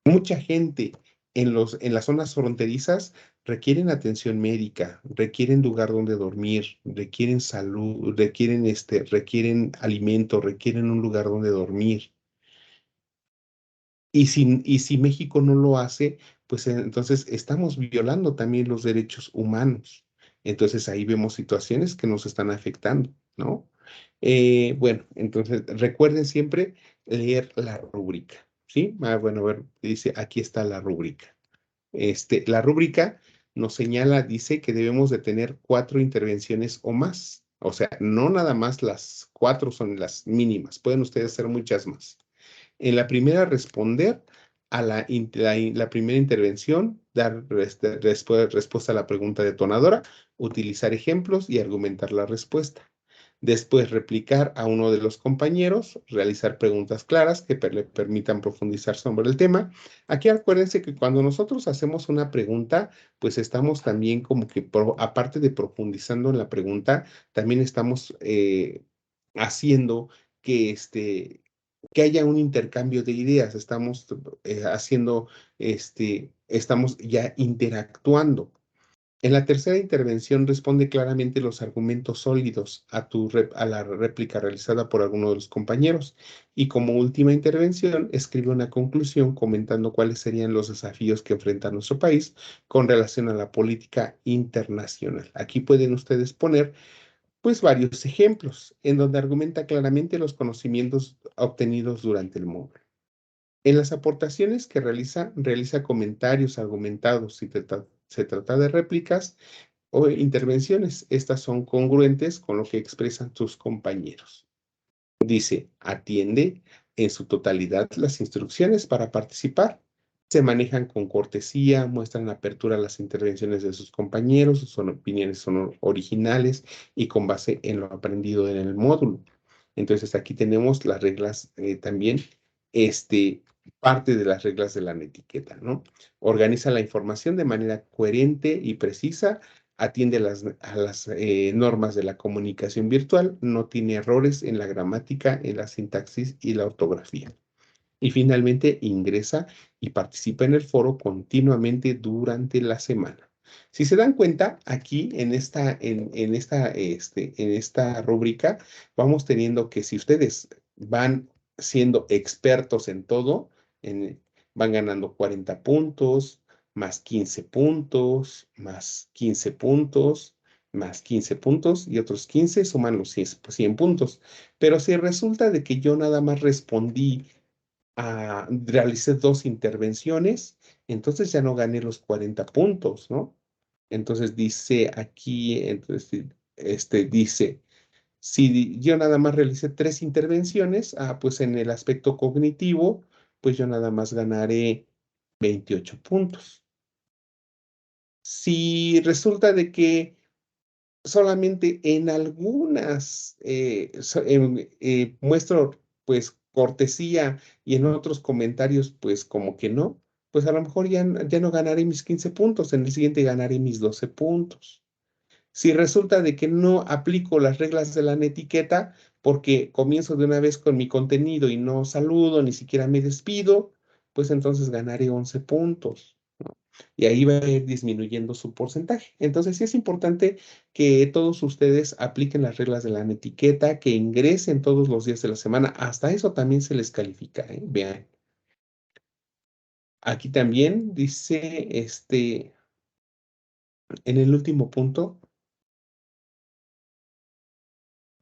mucha gente en las zonas fronterizas requieren atención médica, requieren lugar donde dormir, requieren salud, requieren alimento, requieren un lugar donde dormir. Y si México no lo hace, pues entonces estamos violando también los derechos humanos. Entonces ahí vemos situaciones que nos están afectando, ¿no? Bueno, entonces recuerden siempre leer la rúbrica, ¿sí? Bueno, a ver, dice, aquí está la rúbrica. La rúbrica nos señala, dice que debemos de tener 4 intervenciones o más. O sea, no nada más las 4 son las mínimas, pueden ustedes hacer muchas más. En la primera, responder a la primera intervención, dar respuesta a la pregunta detonadora, utilizar ejemplos y argumentar la respuesta. Después, replicar a uno de los compañeros, realizar preguntas claras que le permitan profundizar sobre el tema. Aquí acuérdense que cuando nosotros hacemos una pregunta, pues estamos también como que, aparte de profundizando en la pregunta, también estamos haciendo que, que haya un intercambio de ideas. Estamos estamos ya interactuando. En la tercera intervención responde claramente los argumentos sólidos a la réplica realizada por alguno de los compañeros. Y como última intervención, escribe una conclusión comentando cuáles serían los desafíos que enfrenta nuestro país con relación a la política internacional. Aquí pueden ustedes poner pues varios ejemplos en donde argumenta claramente los conocimientos obtenidos durante el módulo. En las aportaciones que realiza comentarios argumentados si se trata de réplicas o intervenciones. Estas son congruentes con lo que expresan sus compañeros. Dice, atiende en su totalidad las instrucciones para participar. Se manejan con cortesía, muestran apertura a las intervenciones de sus compañeros, sus opiniones son originales y con base en lo aprendido en el módulo. Entonces aquí tenemos las reglas también, parte de las reglas de la etiqueta, ¿no? Organiza la información de manera coherente y precisa, atiende a las normas de la comunicación virtual, no tiene errores en la gramática, en la sintaxis y la ortografía. Y finalmente ingresa y participa en el foro continuamente durante la semana. Si se dan cuenta, aquí en esta rúbrica, vamos teniendo que si ustedes van siendo expertos en todo, van ganando 40 puntos, más 15 puntos, más 15 puntos, más 15 puntos y otros 15 suman los 100 puntos. Pero si resulta de que yo nada más respondí realicé 2 intervenciones, entonces ya no gané los 40 puntos, ¿no? Entonces dice aquí, entonces, dice, si yo nada más realicé 3 intervenciones, pues en el aspecto cognitivo, pues yo nada más ganaré 28 puntos. Si resulta de que solamente en algunas muestro pues cortesía y en otros comentarios, pues como que no, pues a lo mejor ya no ganaré mis 15 puntos, en el siguiente ganaré mis 12 puntos. Si resulta de que no aplico las reglas de la netiqueta porque comienzo de una vez con mi contenido y no saludo, ni siquiera me despido, pues entonces ganaré 11 puntos, ¿no? Y ahí va a ir disminuyendo su porcentaje. Entonces sí es importante que todos ustedes apliquen las reglas de la netiqueta, que ingresen todos los días de la semana. Hasta eso también se les califica, ¿eh? Vean. Aquí también dice, en el último punto,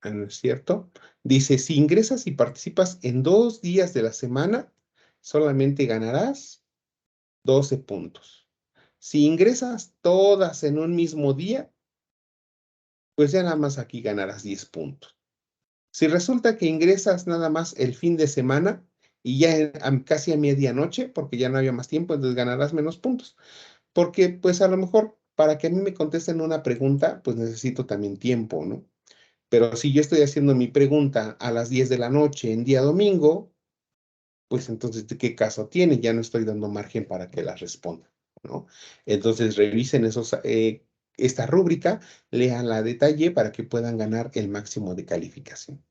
¿no es cierto? Dice, si ingresas y participas en 2 días de la semana, solamente ganarás 12 puntos. Si ingresas todas en un mismo día, pues ya nada más aquí ganarás 10 puntos. Si resulta que ingresas nada más el fin de semana y ya casi a medianoche, porque ya no había más tiempo, entonces ganarás menos puntos. Porque pues a lo mejor para que a mí me contesten una pregunta, pues necesito también tiempo, ¿no? Pero si yo estoy haciendo mi pregunta a las 10 de la noche en día domingo, pues entonces, ¿de qué caso tiene? Ya no estoy dando margen para que la responda, ¿no? Entonces, revisen esta rúbrica, leanla a detalle para que puedan ganar el máximo de calificación.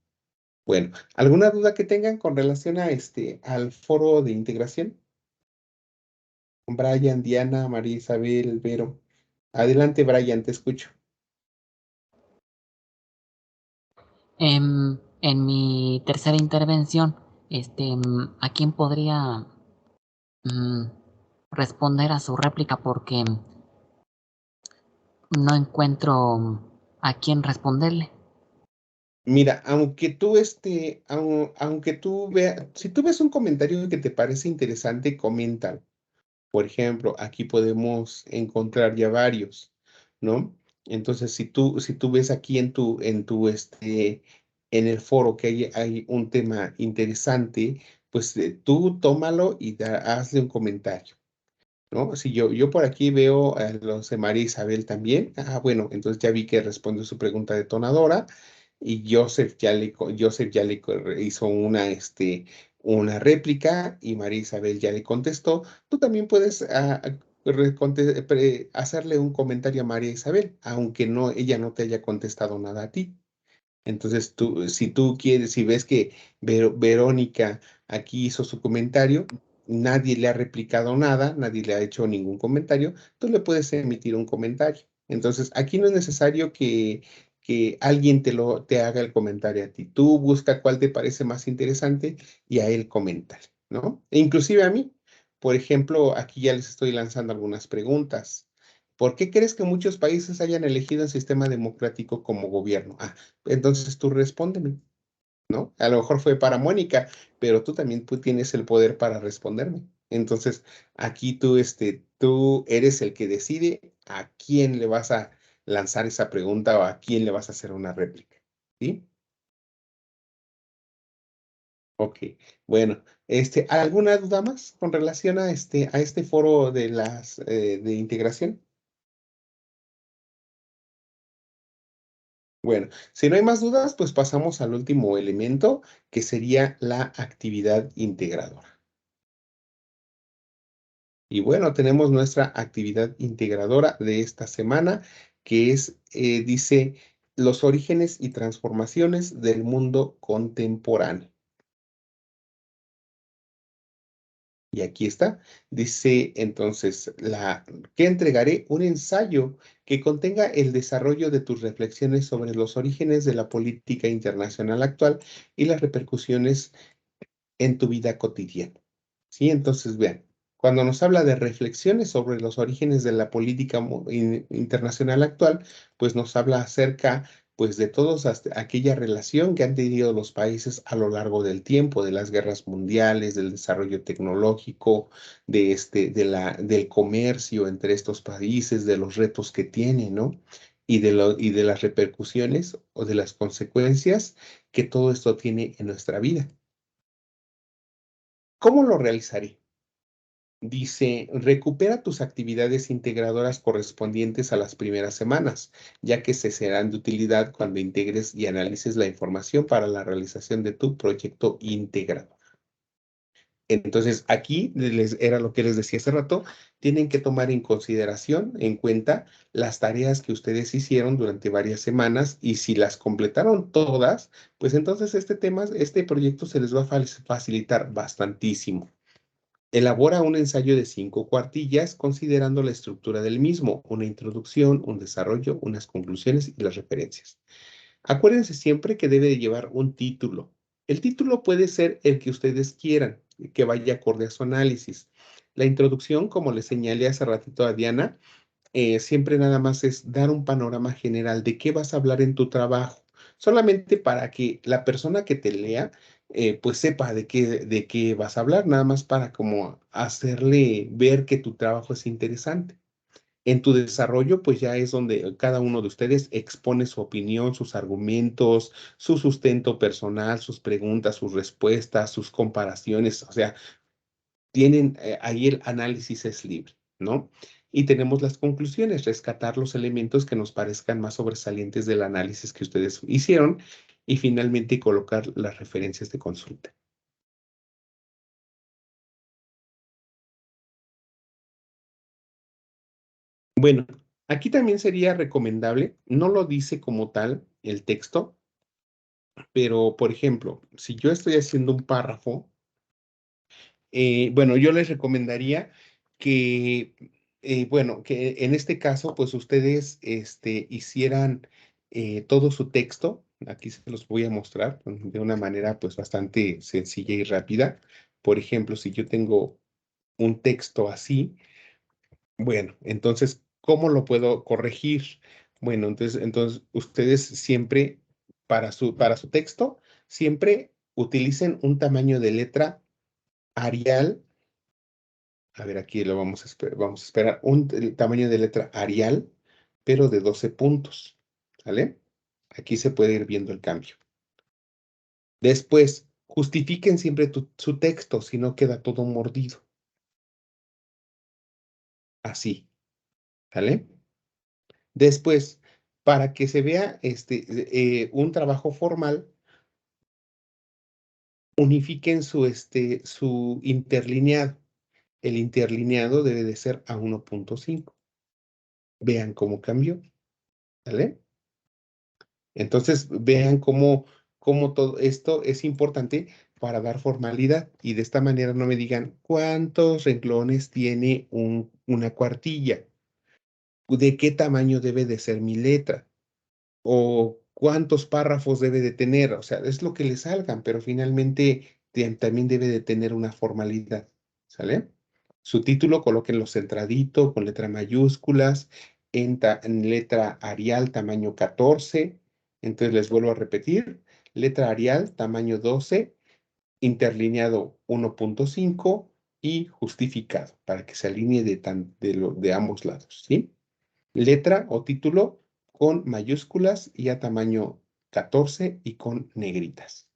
Bueno, ¿alguna duda que tengan con relación a al foro de integración? Brian, Diana, María Isabel, Vero. Adelante, Brian, te escucho. En mi tercera intervención, ¿a quién podría mm, responder a su réplica? Porque no encuentro a quién responderle. Mira, aunque tú veas, si tú ves un comentario que te parece interesante, coméntalo. Por ejemplo, aquí podemos encontrar ya varios, ¿no? Entonces, si tú ves aquí en el foro que hay un tema interesante, pues tú tómalo y hazle un comentario, ¿no? Si yo por aquí veo a los de María Isabel también, bueno, entonces ya vi que respondió su pregunta detonadora y hizo una réplica y María Isabel ya le contestó. Tú también puedes hacerle un comentario a María Isabel, aunque ella no te haya contestado nada a ti. Entonces, si tú quieres, si ves que Verónica aquí hizo su comentario, nadie le ha replicado nada, nadie le ha hecho ningún comentario, tú le puedes emitir un comentario. Entonces, aquí no es necesario que alguien te haga el comentario a ti. Tú busca cuál te parece más interesante y a él comenta, ¿no? E inclusive a mí. Por ejemplo, aquí ya les estoy lanzando algunas preguntas. ¿Por qué crees que muchos países hayan elegido el sistema democrático como gobierno? Entonces tú respóndeme, ¿no? A lo mejor fue para Mónica, pero tú también tienes el poder para responderme. Entonces, aquí tú eres el que decide a quién le vas a lanzar esa pregunta o a quién le vas a hacer una réplica, ¿sí? Ok, bueno, ¿alguna duda más con relación a este foro de integración? Bueno, si no hay más dudas, pues pasamos al último elemento, que sería la actividad integradora. Y bueno, tenemos nuestra actividad integradora de esta semana, que dice, los orígenes y transformaciones del mundo contemporáneo. Y aquí está. Dice entonces, que entregaré un ensayo que contenga el desarrollo de tus reflexiones sobre los orígenes de la política internacional actual y las repercusiones en tu vida cotidiana. ¿Sí? Entonces, vean, cuando nos habla de reflexiones sobre los orígenes de la política internacional actual, pues nos habla acerca pues de toda aquella relación que han tenido los países a lo largo del tiempo, de las guerras mundiales, del desarrollo tecnológico, del comercio entre estos países, de los retos que tienen, ¿no? Y de las repercusiones o de las consecuencias que todo esto tiene en nuestra vida. ¿Cómo lo realizaré? Dice, recupera tus actividades integradoras correspondientes a las primeras semanas, ya que se serán de utilidad cuando integres y analices la información para la realización de tu proyecto integrador. Entonces, aquí era lo que les decía hace rato, tienen que tomar en consideración, en cuenta, las tareas que ustedes hicieron durante varias semanas y si las completaron todas, pues entonces este proyecto se les va a facilitar bastantísimo. Elabora un ensayo de 5 cuartillas considerando la estructura del mismo, una introducción, un desarrollo, unas conclusiones y las referencias. Acuérdense siempre que debe de llevar un título. El título puede ser el que ustedes quieran, que vaya acorde a su análisis. La introducción, como le señalé hace ratito a Diana, siempre nada más es dar un panorama general de qué vas a hablar en tu trabajo, solamente para que la persona que te lea, pues sepa de qué vas a hablar, nada más para como hacerle ver que tu trabajo es interesante. En tu desarrollo, pues ya es donde cada uno de ustedes expone su opinión, sus argumentos, su sustento personal, sus preguntas, sus respuestas, sus comparaciones, o sea, tienen, ahí el análisis es libre, ¿no? Y tenemos las conclusiones, rescatar los elementos que nos parezcan más sobresalientes del análisis que ustedes hicieron y finalmente colocar las referencias de consulta. Bueno, aquí también sería recomendable, no lo dice como tal el texto, pero por ejemplo, si yo estoy haciendo un párrafo, bueno, yo les recomendaría que, bueno, que en este caso, pues ustedes hicieran todo su texto. Aquí se los voy a mostrar de una manera pues bastante sencilla y rápida. Por ejemplo, si yo tengo un texto así, bueno, entonces, ¿cómo lo puedo corregir? Bueno, entonces ustedes siempre, para su texto, siempre utilicen un tamaño de letra Arial. A ver, aquí lo vamos a esperar el tamaño de letra Arial, pero de 12 puntos, ¿vale? Aquí se puede ir viendo el cambio. Después, justifiquen siempre su texto, si no queda todo mordido. Así, ¿vale? Después, para que se vea un trabajo formal, unifiquen su interlineado. El interlineado debe de ser a 1.5. Vean cómo cambió, ¿vale? Entonces, vean cómo todo esto es importante para dar formalidad y de esta manera no me digan cuántos renglones tiene una cuartilla, de qué tamaño debe de ser mi letra o cuántos párrafos debe de tener. O sea, es lo que le salgan, pero finalmente también debe de tener una formalidad, ¿sale? Su título, colóquenlo centradito, con letra mayúsculas, en letra Arial tamaño 14. Entonces les vuelvo a repetir, letra Arial tamaño 12, interlineado 1.5 y justificado para que se alinee de ambos lados, ¿sí? Letra o título con mayúsculas y a tamaño 14 y con negritas.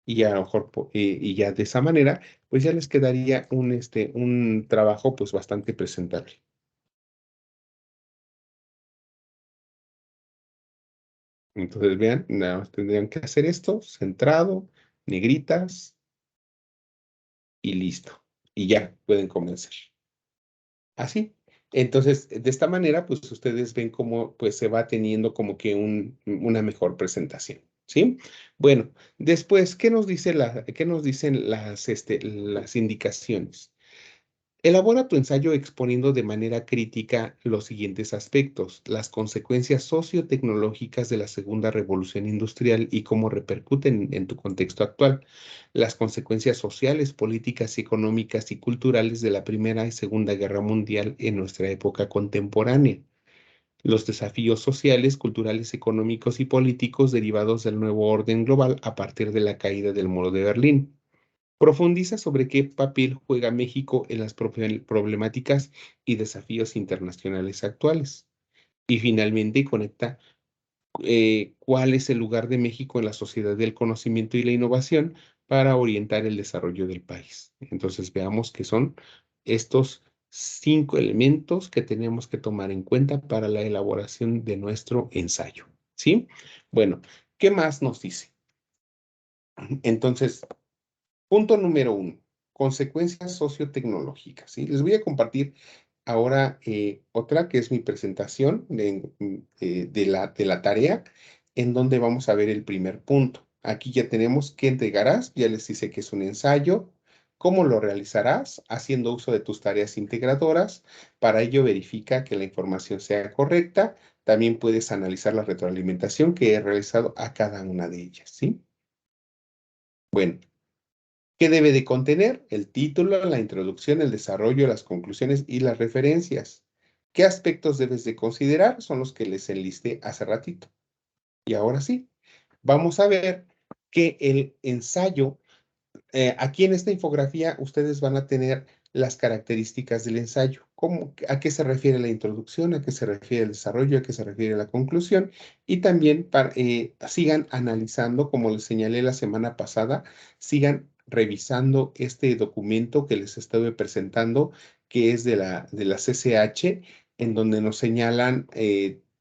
Y a lo mejor, y ya de esa manera, pues ya les quedaría un trabajo pues bastante presentable. Entonces, vean, nada más tendrían que hacer esto, centrado, negritas y listo. Y ya pueden comenzar. Así. Entonces, de esta manera, pues ustedes ven cómo pues se va teniendo como que una mejor presentación, ¿sí? Bueno, después, qué nos dicen las indicaciones? Elabora tu ensayo exponiendo de manera crítica los siguientes aspectos: las consecuencias sociotecnológicas de la segunda revolución industrial y cómo repercuten en tu contexto actual, las consecuencias sociales, políticas, económicas y culturales de la Primera y Segunda Guerra Mundial en nuestra época contemporánea, los desafíos sociales, culturales, económicos y políticos derivados del nuevo orden global a partir de la caída del muro de Berlín. Profundiza sobre qué papel juega México en las problemáticas y desafíos internacionales actuales. Y finalmente conecta cuál es el lugar de México en la sociedad del conocimiento y la innovación para orientar el desarrollo del país. Entonces veamos que son estos 5 elementos que tenemos que tomar en cuenta para la elaboración de nuestro ensayo, ¿sí? Bueno, ¿qué más nos dice? Entonces, punto número 1, consecuencias sociotecnológicas, ¿sí? Les voy a compartir ahora otra que es mi presentación de la tarea, en donde vamos a ver el primer punto. Aquí ya tenemos qué entregarás, ya les dice que es un ensayo, cómo lo realizarás, haciendo uso de tus tareas integradoras. Para ello verifica que la información sea correcta. También puedes analizar la retroalimentación que he realizado a cada una de ellas, ¿sí? Bueno. ¿Qué debe de contener? El título, la introducción, el desarrollo, las conclusiones y las referencias. ¿Qué aspectos debes de considerar? Son los que les enlisté hace ratito. Y ahora sí, vamos a ver que el ensayo aquí en esta infografía ustedes van a tener las características del ensayo, a qué se refiere la introducción, a qué se refiere el desarrollo, a qué se refiere la conclusión, y también sigan analizando, como les señalé la semana pasada, sigan revisando este documento que les estoy presentando, que es de la CCH, en donde nos señalan,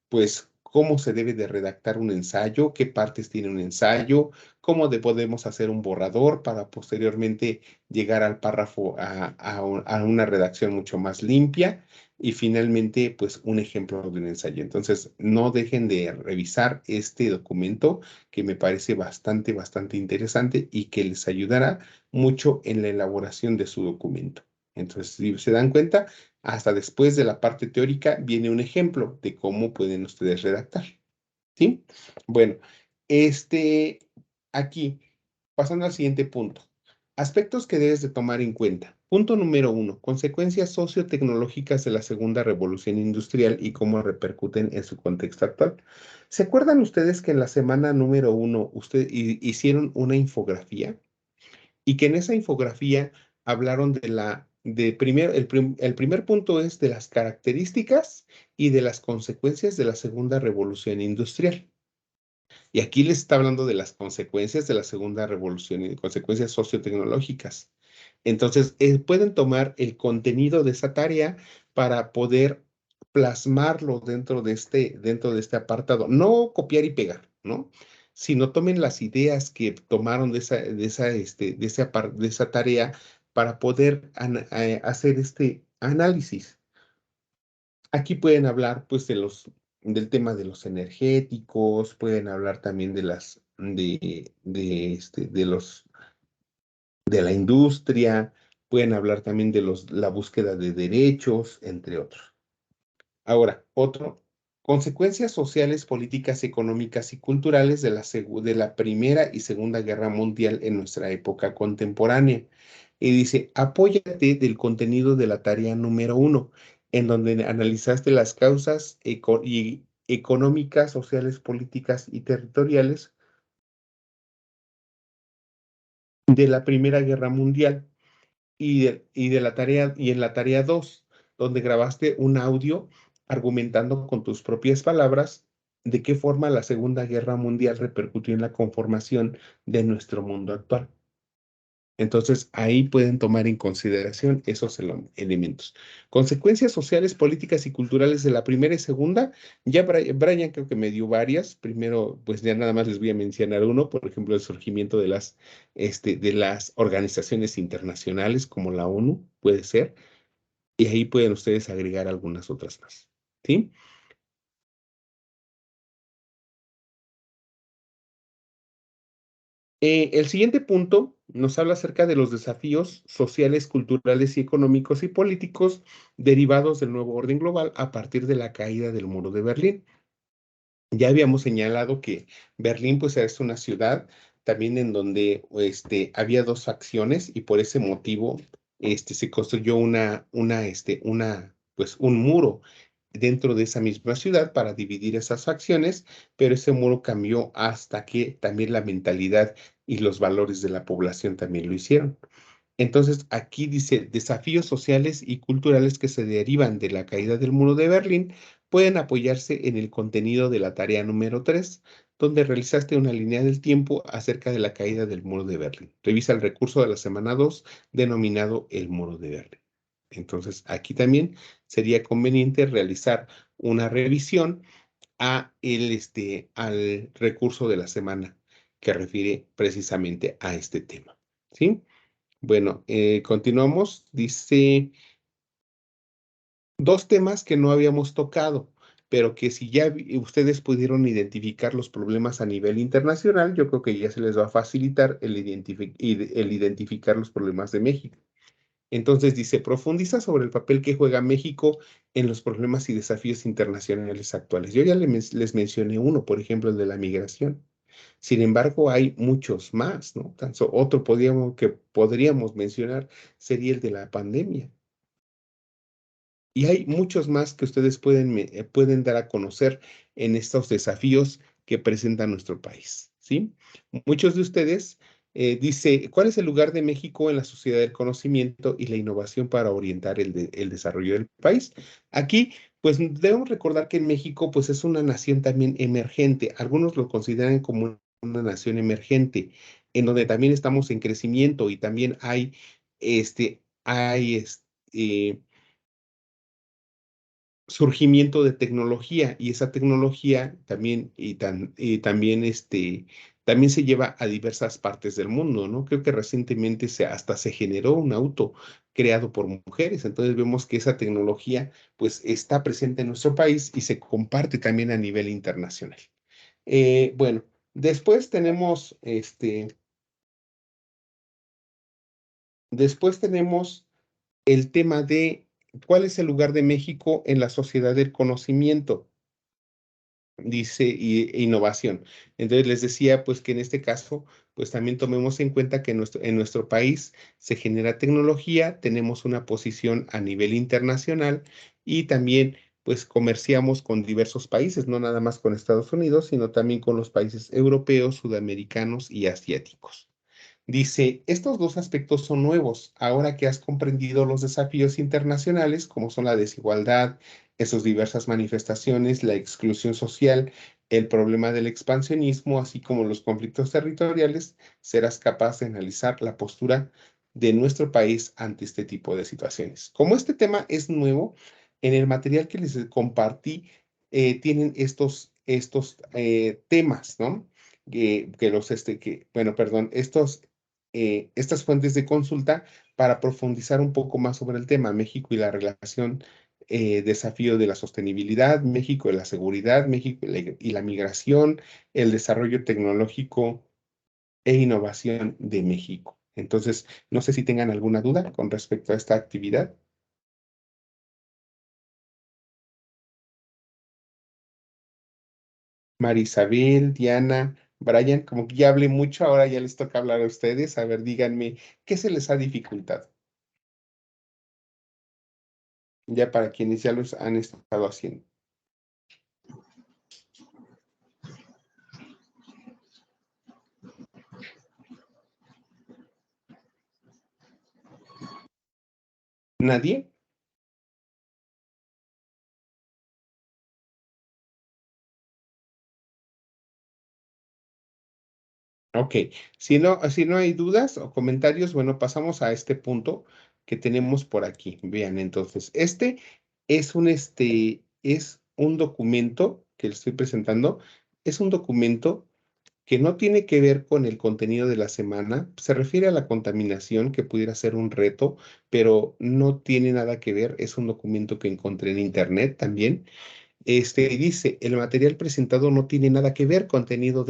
pues, cómo se debe de redactar un ensayo, qué partes tiene un ensayo, cómo podemos hacer un borrador para posteriormente llegar al párrafo a una redacción mucho más limpia y finalmente pues un ejemplo de un ensayo. Entonces no dejen de revisar este documento que me parece bastante interesante y que les ayudará mucho en la elaboración de su documento. Entonces, si se dan cuenta, hasta después de la parte teórica viene un ejemplo de cómo pueden ustedes redactar. ¿Sí? Bueno, aquí, pasando al siguiente punto. Aspectos que debes de tomar en cuenta. Punto número 1, consecuencias sociotecnológicas de la segunda revolución industrial y cómo repercuten en su contexto actual. ¿Se acuerdan ustedes que en la semana número 1 ustedes hicieron una infografía? Y que en esa infografía hablaron el primer punto es de las características y de las consecuencias de la segunda revolución industrial. Y aquí les está hablando de las consecuencias de la segunda revolución y consecuencias sociotecnológicas. Entonces, pueden tomar el contenido de esa tarea para poder plasmarlo dentro de este apartado. No copiar y pegar, ¿no? Sino tomen las ideas que tomaron de esa tarea para poder hacer este análisis. Aquí pueden hablar, pues, del tema de los energéticos, pueden hablar también de la industria, pueden hablar también de la búsqueda de derechos, entre otros. Ahora, consecuencias sociales, políticas, económicas y culturales de la Primera y Segunda Guerra Mundial en nuestra época contemporánea. Y dice, apóyate del contenido de la tarea número 1, en donde analizaste las causas económicas, sociales, políticas y territoriales de la Primera Guerra Mundial y en la tarea 2, donde grabaste un audio argumentando con tus propias palabras de qué forma la Segunda Guerra Mundial repercutió en la conformación de nuestro mundo actual. Entonces, ahí pueden tomar en consideración esos elementos. Consecuencias sociales, políticas y culturales de la primera y segunda. Ya Brian creo que me dio varias. Primero, pues ya nada más les voy a mencionar uno, por ejemplo, el surgimiento de las organizaciones internacionales como la ONU, puede ser. Y ahí pueden ustedes agregar algunas otras más. ¿Sí? El siguiente punto nos habla acerca de los desafíos sociales, culturales y económicos y políticos derivados del nuevo orden global a partir de la caída del muro de Berlín. Ya habíamos señalado que Berlín pues es una ciudad también en donde había dos facciones y por ese motivo se construyó pues un muro dentro de esa misma ciudad para dividir esas facciones, pero ese muro cambió hasta que también la mentalidad y los valores de la población también lo hicieron. Entonces, aquí dice, desafíos sociales y culturales que se derivan de la caída del muro de Berlín pueden apoyarse en el contenido de la tarea número 3, donde realizaste una línea del tiempo acerca de la caída del muro de Berlín. Revisa el recurso de la semana 2, denominado el muro de Berlín. Entonces, aquí también sería conveniente realizar una revisión al recurso de la semana que refiere precisamente a este tema, ¿sí? Bueno, continuamos. Dice dos temas que no habíamos tocado, pero que si ya ustedes pudieron identificar los problemas a nivel internacional, yo creo que ya se les va a facilitar el identificar los problemas de México. Entonces dice, profundiza sobre el papel que juega México en los problemas y desafíos internacionales actuales. Yo ya les mencioné uno, por ejemplo, el de la migración. Sin embargo, hay muchos más, ¿no? Otro que podríamos mencionar sería el de la pandemia. Y hay muchos más que ustedes pueden dar a conocer en estos desafíos que presenta nuestro país, ¿sí? Muchos de ustedes dice, ¿cuál es el lugar de México en la sociedad del conocimiento y la innovación para orientar el desarrollo del país? Aquí, pues debemos recordar que en México, pues es una nación también emergente. Algunos lo consideran como una nación emergente, en donde también estamos en crecimiento y también hay surgimiento de tecnología y esa tecnología también también se lleva a diversas partes del mundo, ¿no? Creo que recientemente hasta se generó un auto creado por mujeres, entonces vemos que esa tecnología pues está presente en nuestro país y se comparte también a nivel internacional. Bueno, después tenemos el tema de cuál es el lugar de México en la sociedad del conocimiento, dice, innovación. Entonces les decía, pues que en este caso, pues también tomemos en cuenta que en nuestro país se genera tecnología, tenemos una posición a nivel internacional y también, pues comerciamos con diversos países, no nada más con Estados Unidos, sino también con los países europeos, sudamericanos y asiáticos. Dice, estos dos aspectos son nuevos ahora que has comprendido los desafíos internacionales, como son la desigualdad en sus diversas manifestaciones, la exclusión social, el problema del expansionismo, así como los conflictos territoriales, serás capaz de analizar la postura de nuestro país ante este tipo de situaciones. Como este tema es nuevo, en el material que les compartí, tienen estos temas, ¿no? Bueno, perdón, estas fuentes de consulta para profundizar un poco más sobre el tema México y la relación, desafío de la sostenibilidad, México y la seguridad, México y la migración, el desarrollo tecnológico e innovación de México. Entonces, no sé si tengan alguna duda con respecto a esta actividad. Marisabel, Diana, Brian, como que ya hablé mucho, ahora ya les toca hablar a ustedes. A ver, díganme, ¿qué se les ha dificultado? Ya para quienes ya los han estado haciendo. ¿Nadie? Ok, si no hay dudas o comentarios, bueno, pasamos a este punto que tenemos por aquí. Vean, entonces, es un documento que les estoy presentando, es un documento que no tiene que ver con el contenido de la semana, se refiere a la contaminación, que pudiera ser un reto, pero no tiene nada que ver, es un documento que encontré en internet también. Dice, el material presentado no tiene nada que ver con el contenido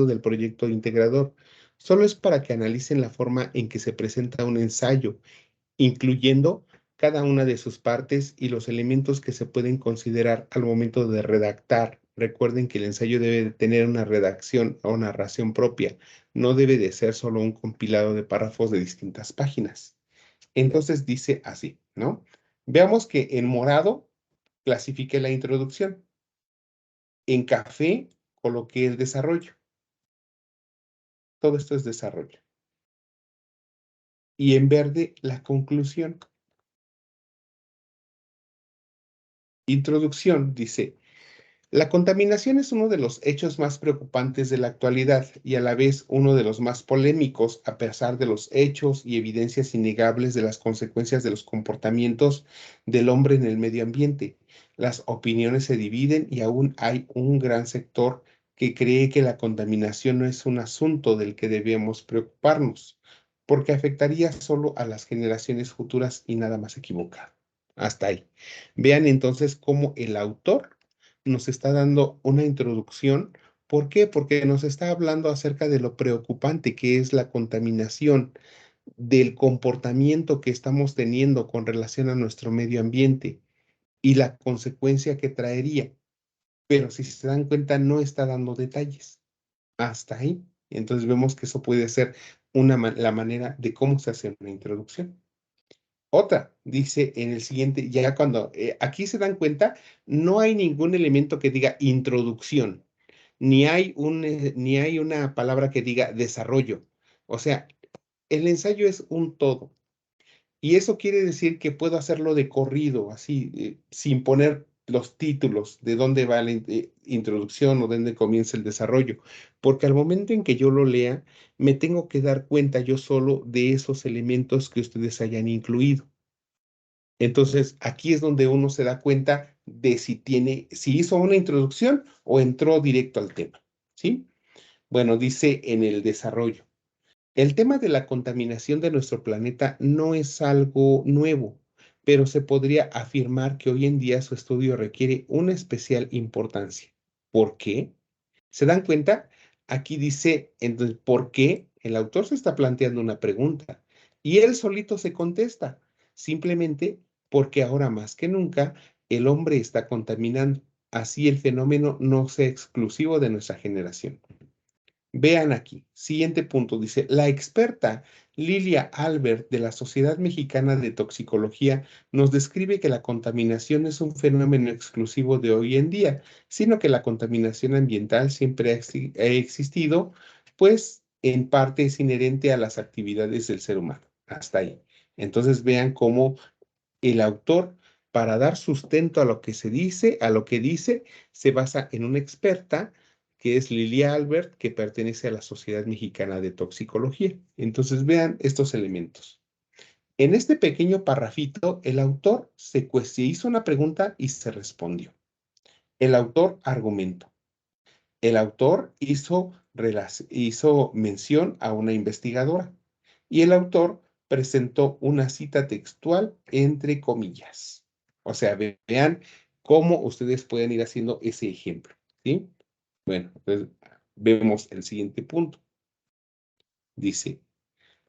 del proyecto integrador. Solo es para que analicen la forma en que se presenta un ensayo, incluyendo cada una de sus partes y los elementos que se pueden considerar al momento de redactar. Recuerden que el ensayo debe de tener una redacción o narración propia. No debe de ser solo un compilado de párrafos de distintas páginas. Entonces dice así, ¿no? Veamos que en morado clasifique la introducción. En café coloqué el desarrollo. Todo esto es desarrollo. Y en verde la conclusión. Introducción dice, La contaminación es uno de los hechos más preocupantes de la actualidad y a la vez uno de los más polémicos, a pesar de los hechos y evidencias innegables de las consecuencias de los comportamientos del hombre en el medio ambiente. Las opiniones se dividen y aún hay un gran sector que cree que la contaminación no es un asunto del que debemos preocuparnos, porque afectaría solo a las generaciones futuras y nada más equivocado. Hasta ahí. Vean entonces cómo el autor nos está dando una introducción. ¿Por qué? Porque nos está hablando acerca de lo preocupante que es la contaminación, del comportamiento que estamos teniendo con relación a nuestro medio ambiente y la consecuencia que traería. Pero si se dan cuenta, no está dando detalles. Hasta ahí. Entonces vemos que eso puede ser la manera de cómo se hace una introducción. Otra, dice en el siguiente, ya cuando aquí se dan cuenta, no hay ningún elemento que diga introducción, ni hay una palabra que diga desarrollo. O sea, el ensayo es un todo. Y eso quiere decir que puedo hacerlo de corrido, así, sin poner los títulos de dónde va la introducción o dónde comienza el desarrollo. Porque al momento en que yo lo lea, me tengo que dar cuenta yo solo de esos elementos que ustedes hayan incluido. Entonces, aquí es donde uno se da cuenta de si hizo una introducción o entró directo al tema, ¿sí? Bueno, dice en el desarrollo, el tema de la contaminación de nuestro planeta no es algo nuevo, pero se podría afirmar que hoy en día su estudio requiere una especial importancia. ¿Por qué? ¿Se dan cuenta? Aquí dice, entonces, ¿por qué? El autor se está planteando una pregunta y él solito se contesta, simplemente porque ahora más que nunca el hombre está contaminando. Así el fenómeno no sea exclusivo de nuestra generación. Vean aquí, siguiente punto, dice, la experta Lilia Albert de la Sociedad Mexicana de Toxicología nos describe que la contaminación es un fenómeno exclusivo de hoy en día, sino que la contaminación ambiental siempre ha existido, pues en parte es inherente a las actividades del ser humano. Hasta ahí. Entonces vean cómo el autor, para dar sustento a lo que se dice, a lo que dice, se basa en una experta que es Lilia Albert, que pertenece a la Sociedad Mexicana de Toxicología. Entonces vean estos elementos. En este pequeño parrafito, el autor se hizo una pregunta y se respondió. El autor argumentó. El autor hizo mención a una investigadora y el autor presentó una cita textual entre comillas. O sea, vean cómo ustedes pueden ir haciendo ese ejemplo, ¿sí? Bueno, entonces vemos el siguiente punto. Dice,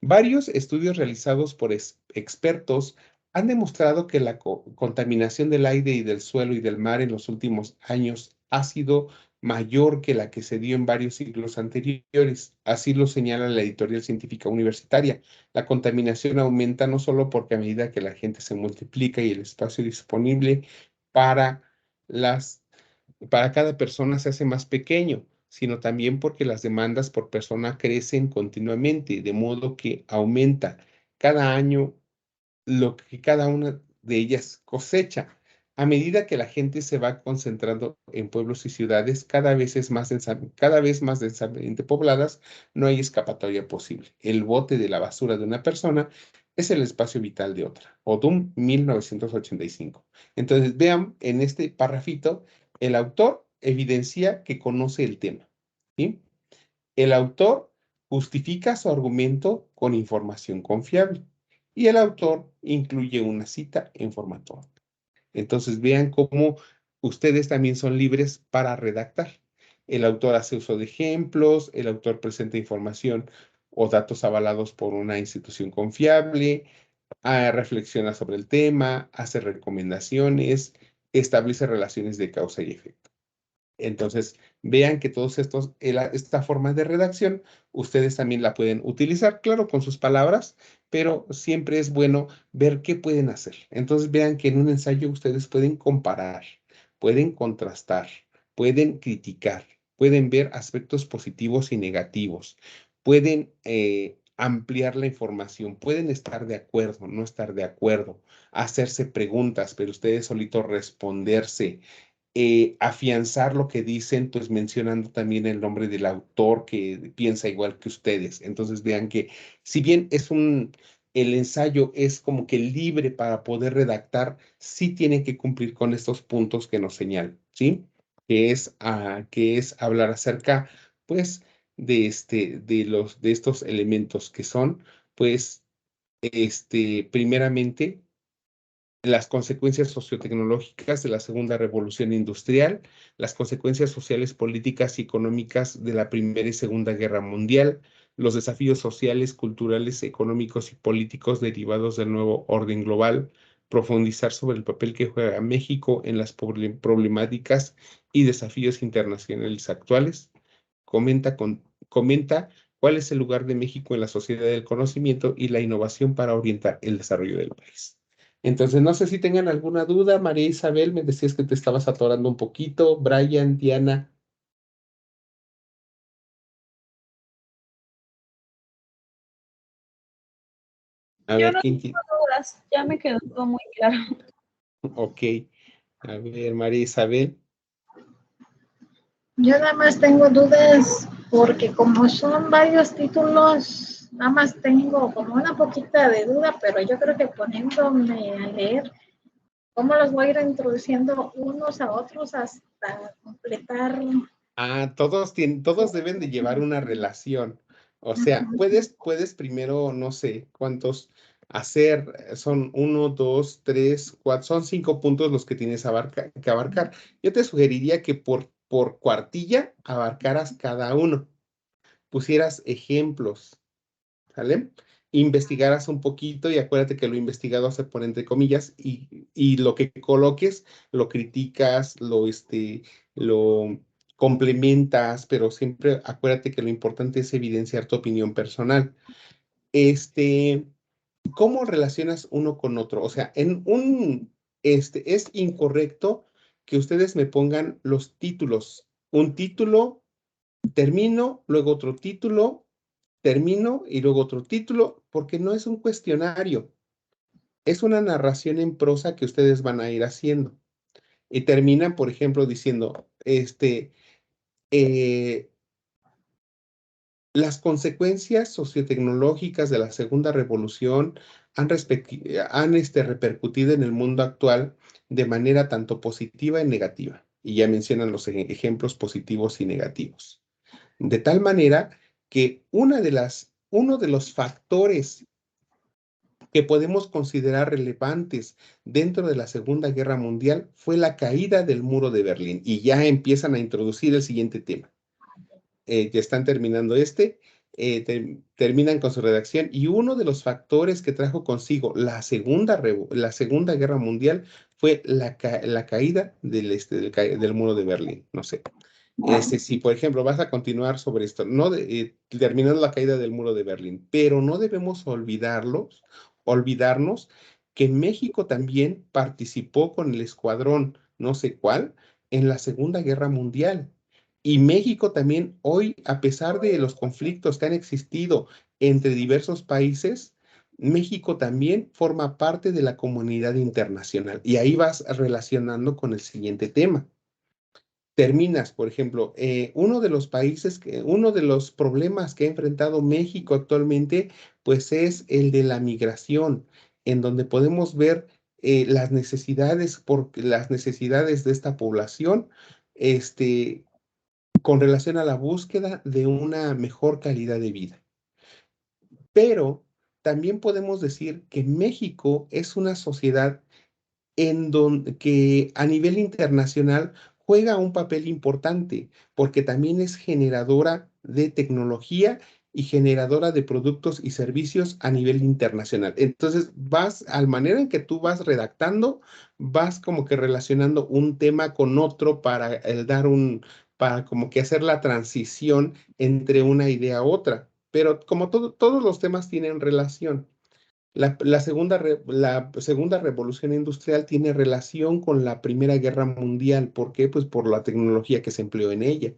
varios estudios realizados por expertos han demostrado que la contaminación del aire y del suelo y del mar en los últimos años ha sido mayor que la que se dio en varios siglos anteriores. Así lo señala la editorial científica universitaria. La contaminación aumenta no solo porque a medida que la gente se multiplica y el espacio disponible para para cada persona se hace más pequeño, sino también porque las demandas por persona crecen continuamente, de modo que aumenta cada año lo que cada una de ellas cosecha. A medida que la gente se va concentrando en pueblos y ciudades cada vez más densamente pobladas, no hay escapatoria posible. El bote de la basura de una persona es el espacio vital de otra. Odum, 1985. Entonces, vean en este parrafito, el autor evidencia que conoce el tema, ¿sí? El autor justifica su argumento con información confiable y el autor incluye una cita en formato. Entonces vean cómo ustedes también son libres para redactar. El autor hace uso de ejemplos, el autor presenta información o datos avalados por una institución confiable, reflexiona sobre el tema, hace recomendaciones, establece relaciones de causa y efecto. Entonces, vean que esta forma de redacción, ustedes también la pueden utilizar, claro, con sus palabras, pero siempre es bueno ver qué pueden hacer. Entonces, vean que en un ensayo ustedes pueden comparar, pueden contrastar, pueden criticar, pueden ver aspectos positivos y negativos, pueden ampliar la información, pueden estar de acuerdo, no estar de acuerdo, hacerse preguntas, pero ustedes solitos responderse afianzar lo que dicen, pues mencionando también el nombre del autor que piensa igual que ustedes. Entonces vean que si bien el ensayo es como que libre para poder redactar, sí tiene que cumplir con estos puntos que nos señalan, ¿sí? Que es hablar acerca, pues, de estos elementos que son, pues, primeramente, las consecuencias sociotecnológicas de la segunda revolución industrial, las consecuencias sociales, políticas y económicas de la Primera y Segunda Guerra Mundial, los desafíos sociales, culturales, económicos y políticos derivados del nuevo orden global, profundizar sobre el papel que juega México en las problemáticas y desafíos internacionales actuales. Comenta cuál es el lugar de México en la sociedad del conocimiento y la innovación para orientar el desarrollo del país. Entonces, no sé si tengan alguna duda. María Isabel, me decías que te estabas atorando un poquito. Brian, Diana. A Yo ver, no ¿quién tengo dudas, ya me quedó todo muy claro. Ok. A ver, María Isabel. Yo nada más tengo dudas porque como son varios títulos, nada más tengo como una poquita de duda, pero yo creo que poniéndome a leer, cómo los voy a ir introduciendo unos a otros hasta completar. Todos deben de llevar una relación. O sea, puedes primero, no sé cuántos hacer, son 1, 2, 3, 4, son 5 puntos los que tienes que abarcar. Yo te sugeriría que por cuartilla abarcaras cada uno, pusieras ejemplos, ¿sale? Investigaras un poquito y acuérdate que lo investigado se pone entre comillas y lo que coloques lo criticas, lo complementas, pero siempre acuérdate que lo importante es evidenciar tu opinión personal. Este, ¿Cómo relacionas uno con otro? O sea, es incorrecto que ustedes me pongan los títulos. Un título, termino, luego otro título, termino y luego otro título, porque no es un cuestionario, es una narración en prosa que ustedes van a ir haciendo. Y terminan, por ejemplo, diciendo, eh, las consecuencias sociotecnológicas de la segunda revolución han repercutido en el mundo actual de manera tanto positiva y negativa. Y ya mencionan los ejemplos positivos y negativos. De tal manera que uno de los factores que podemos considerar relevantes dentro de la Segunda Guerra Mundial fue la caída del muro de Berlín. Y ya empiezan a introducir el siguiente tema. Ya están terminando terminan con su redacción. Y uno de los factores que trajo consigo la segunda Guerra Mundial fue la caída del muro de Berlín. No sé. Si, por ejemplo, vas a continuar sobre esto, no terminando la caída del muro de Berlín, pero no debemos olvidarnos que México también participó con el escuadrón, no sé cuál, en la Segunda Guerra Mundial. Y México también hoy, a pesar de los conflictos que han existido entre diversos países, México también forma parte de la comunidad internacional. Y ahí vas relacionando con el siguiente tema. Terminas, por ejemplo, uno de los problemas que ha enfrentado México actualmente, pues es el de la migración, en donde podemos ver las necesidades de esta población, con relación a la búsqueda de una mejor calidad de vida. Pero también podemos decir que México es una sociedad que a nivel internacional juega un papel importante, porque también es generadora de tecnología y generadora de productos y servicios a nivel internacional. Entonces, al manera en que tú vas redactando, vas como que relacionando un tema con otro para como que hacer la transición entre una idea a otra. Pero como todos los temas tienen relación. La segunda revolución industrial tiene relación con la Primera Guerra Mundial. ¿Por qué? Pues por la tecnología que se empleó en ella.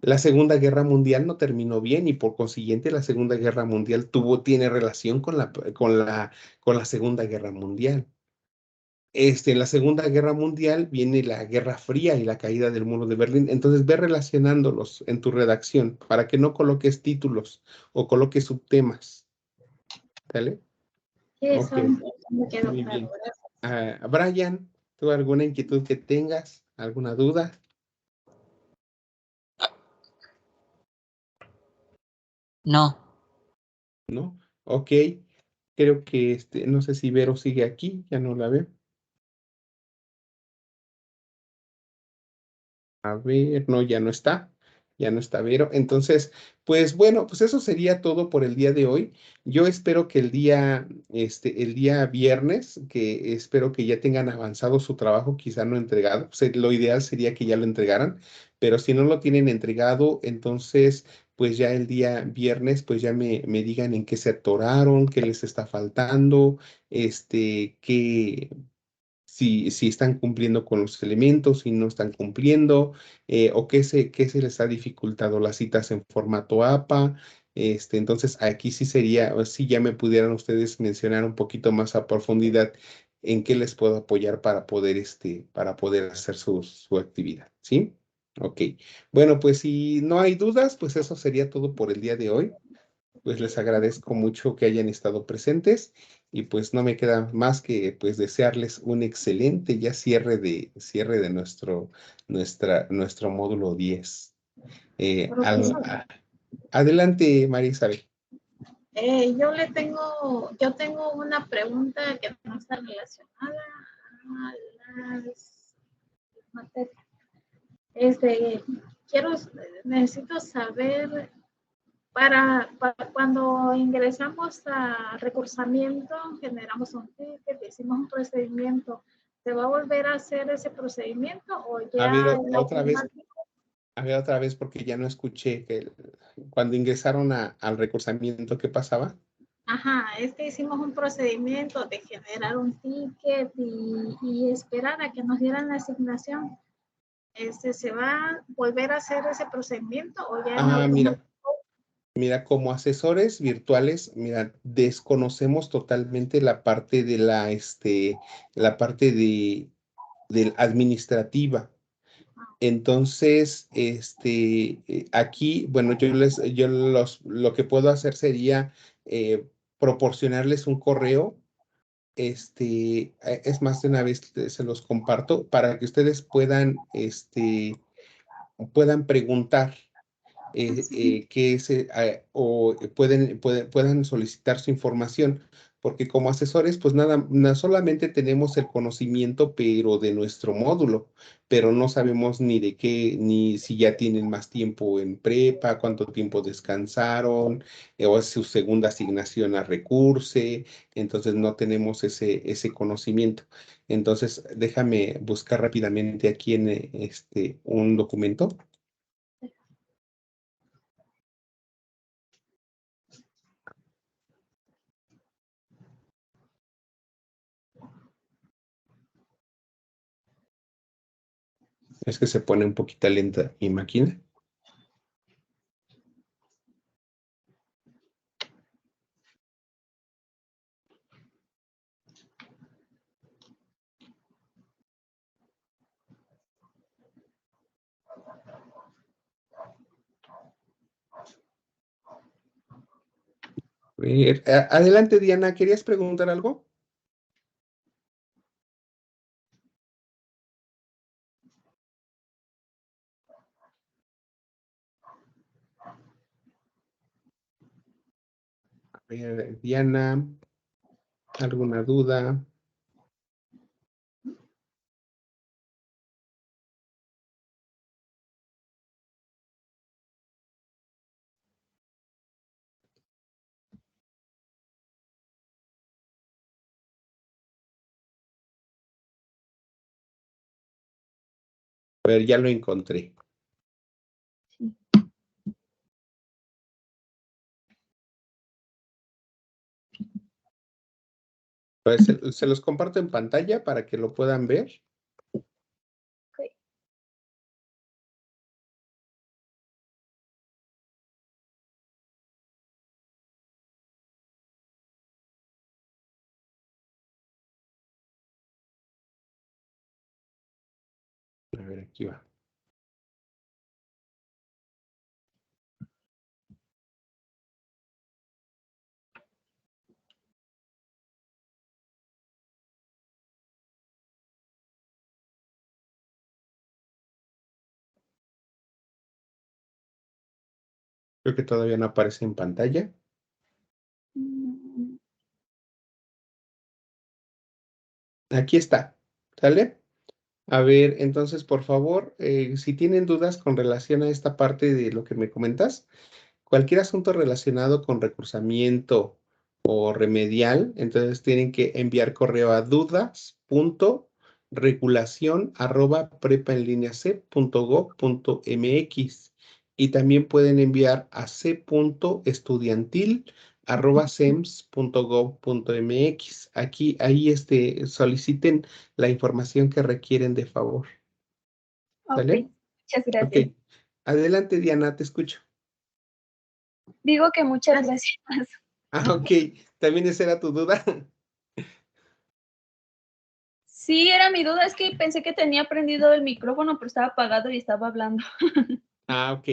La Segunda Guerra Mundial no terminó bien y por consiguiente la Segunda Guerra Mundial tiene relación con la Segunda Guerra Mundial. en la Segunda Guerra Mundial viene la Guerra Fría y la caída del muro de Berlín. Entonces ve relacionándolos en tu redacción para que no coloques títulos o coloques subtemas. ¿Sale? Sí, Ok, eso me quedó muy claro. bien. Gracias. Brian, ¿tú alguna inquietud que tengas? ¿Alguna duda? No. ¿No? Ok, creo que no sé si Vero sigue aquí, ya no la veo. A ver, no, ya no está Vero. Entonces, pues bueno, pues eso sería todo por el día de hoy. Yo espero que el día viernes, que espero que ya tengan avanzado su trabajo, quizá no entregado. Pues, lo ideal sería que ya lo entregaran, pero si no lo tienen entregado, entonces, pues ya el día viernes, pues ya me digan en qué se atoraron, qué les está faltando, qué si están cumpliendo con los elementos, si no están cumpliendo, o qué se les ha dificultado las citas en formato APA. Entonces, aquí sí sería, o si ya me pudieran ustedes mencionar un poquito más a profundidad en qué les puedo apoyar para poder hacer su actividad, ¿sí? Ok. Bueno, pues si no hay dudas, pues eso sería todo por el día de hoy. Pues les agradezco mucho que hayan estado presentes y pues no me queda más que pues desearles un excelente ya cierre de nuestro módulo 10. Profesor, Adelante, María Isabel. yo tengo una pregunta que no está relacionada a las materias. Este, quiero, necesito saber para cuando ingresamos a recursamiento, generamos un ticket, hicimos un procedimiento, ¿se va a volver a hacer ese procedimiento o A ya ver, en automático? a ver otra vez porque ya no escuché cuando ingresaron al recursamiento, ¿qué pasaba? Ajá, es que hicimos un procedimiento de generar un ticket y esperar a que nos dieran la asignación. ¿Se va a volver a hacer ese procedimiento o ya en Ah, automático? mira, como asesores virtuales, mira, desconocemos totalmente la parte del administrativa. Entonces, aquí, bueno, lo que puedo hacer sería proporcionarles un correo. Es más de una vez se los comparto para que ustedes puedan preguntar puedan solicitar su información, porque como asesores, pues solamente tenemos el conocimiento, pero de nuestro módulo, pero no sabemos ni de qué, ni si ya tienen más tiempo en prepa, cuánto tiempo descansaron, o es su segunda asignación a recurse, entonces no tenemos ese conocimiento. Entonces, déjame buscar rápidamente aquí en un documento. Es que se pone un poquito lenta mi máquina. Adelante, Diana, ¿querías preguntar algo? A ver, Diana, ¿alguna duda? A ver, ya lo encontré. Pues se los comparto en pantalla para que lo puedan ver. A ver, aquí va. Creo que todavía no aparece en pantalla. Mm, Aquí está. ¿Sale? A ver, entonces, por favor, si tienen dudas con relación a esta parte de lo que me comentas, cualquier asunto relacionado con recursamiento o remedial, entonces tienen que enviar correo a dudas.regulación@prepaenlineac.gov.mx y también pueden enviar a c.estudiantil@sems.gov.mx. Aquí, ahí soliciten la información que requieren de favor. ok, ¿Sale? muchas Ok. gracias. Adelante, Diana, te escucho. Digo que muchas gracias. Ah, ok. ¿También esa era tu duda? Sí, era mi duda, es que pensé que tenía prendido el micrófono, pero estaba apagado y estaba hablando. Ah, ok.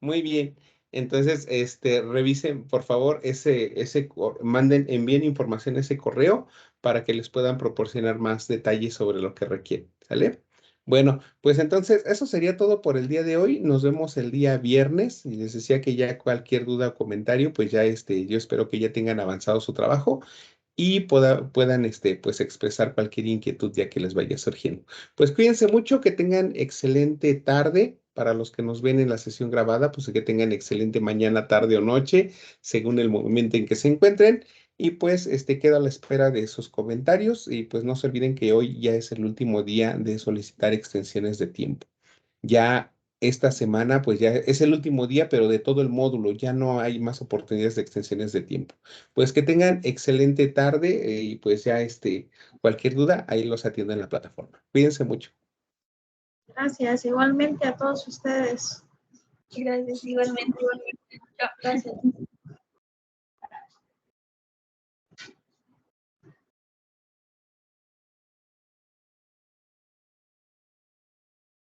Muy bien. Entonces, revisen, por favor, envíen información a ese correo para que les puedan proporcionar más detalles sobre lo que requieren. ¿Sale? Bueno, pues entonces, eso sería todo por el día de hoy. Nos vemos el día viernes. Y les decía que ya cualquier duda o comentario, pues ya yo espero que ya tengan avanzado su trabajo y puedan pues expresar cualquier inquietud ya que les vaya surgiendo. Pues cuídense mucho, que tengan excelente tarde. Para los que nos ven en la sesión grabada, pues que tengan excelente mañana, tarde o noche, según el momento en que se encuentren. Y pues quedo a la espera de sus comentarios y pues no se olviden que hoy ya es el último día de solicitar extensiones de tiempo. Ya esta semana, pues ya es el último día, pero de todo el módulo, ya no hay más oportunidades de extensiones de tiempo. Pues que tengan excelente tarde y pues ya cualquier duda, ahí los atiendo en la plataforma. Cuídense mucho. Gracias, igualmente a todos ustedes. Gracias, igualmente. Chao. Gracias.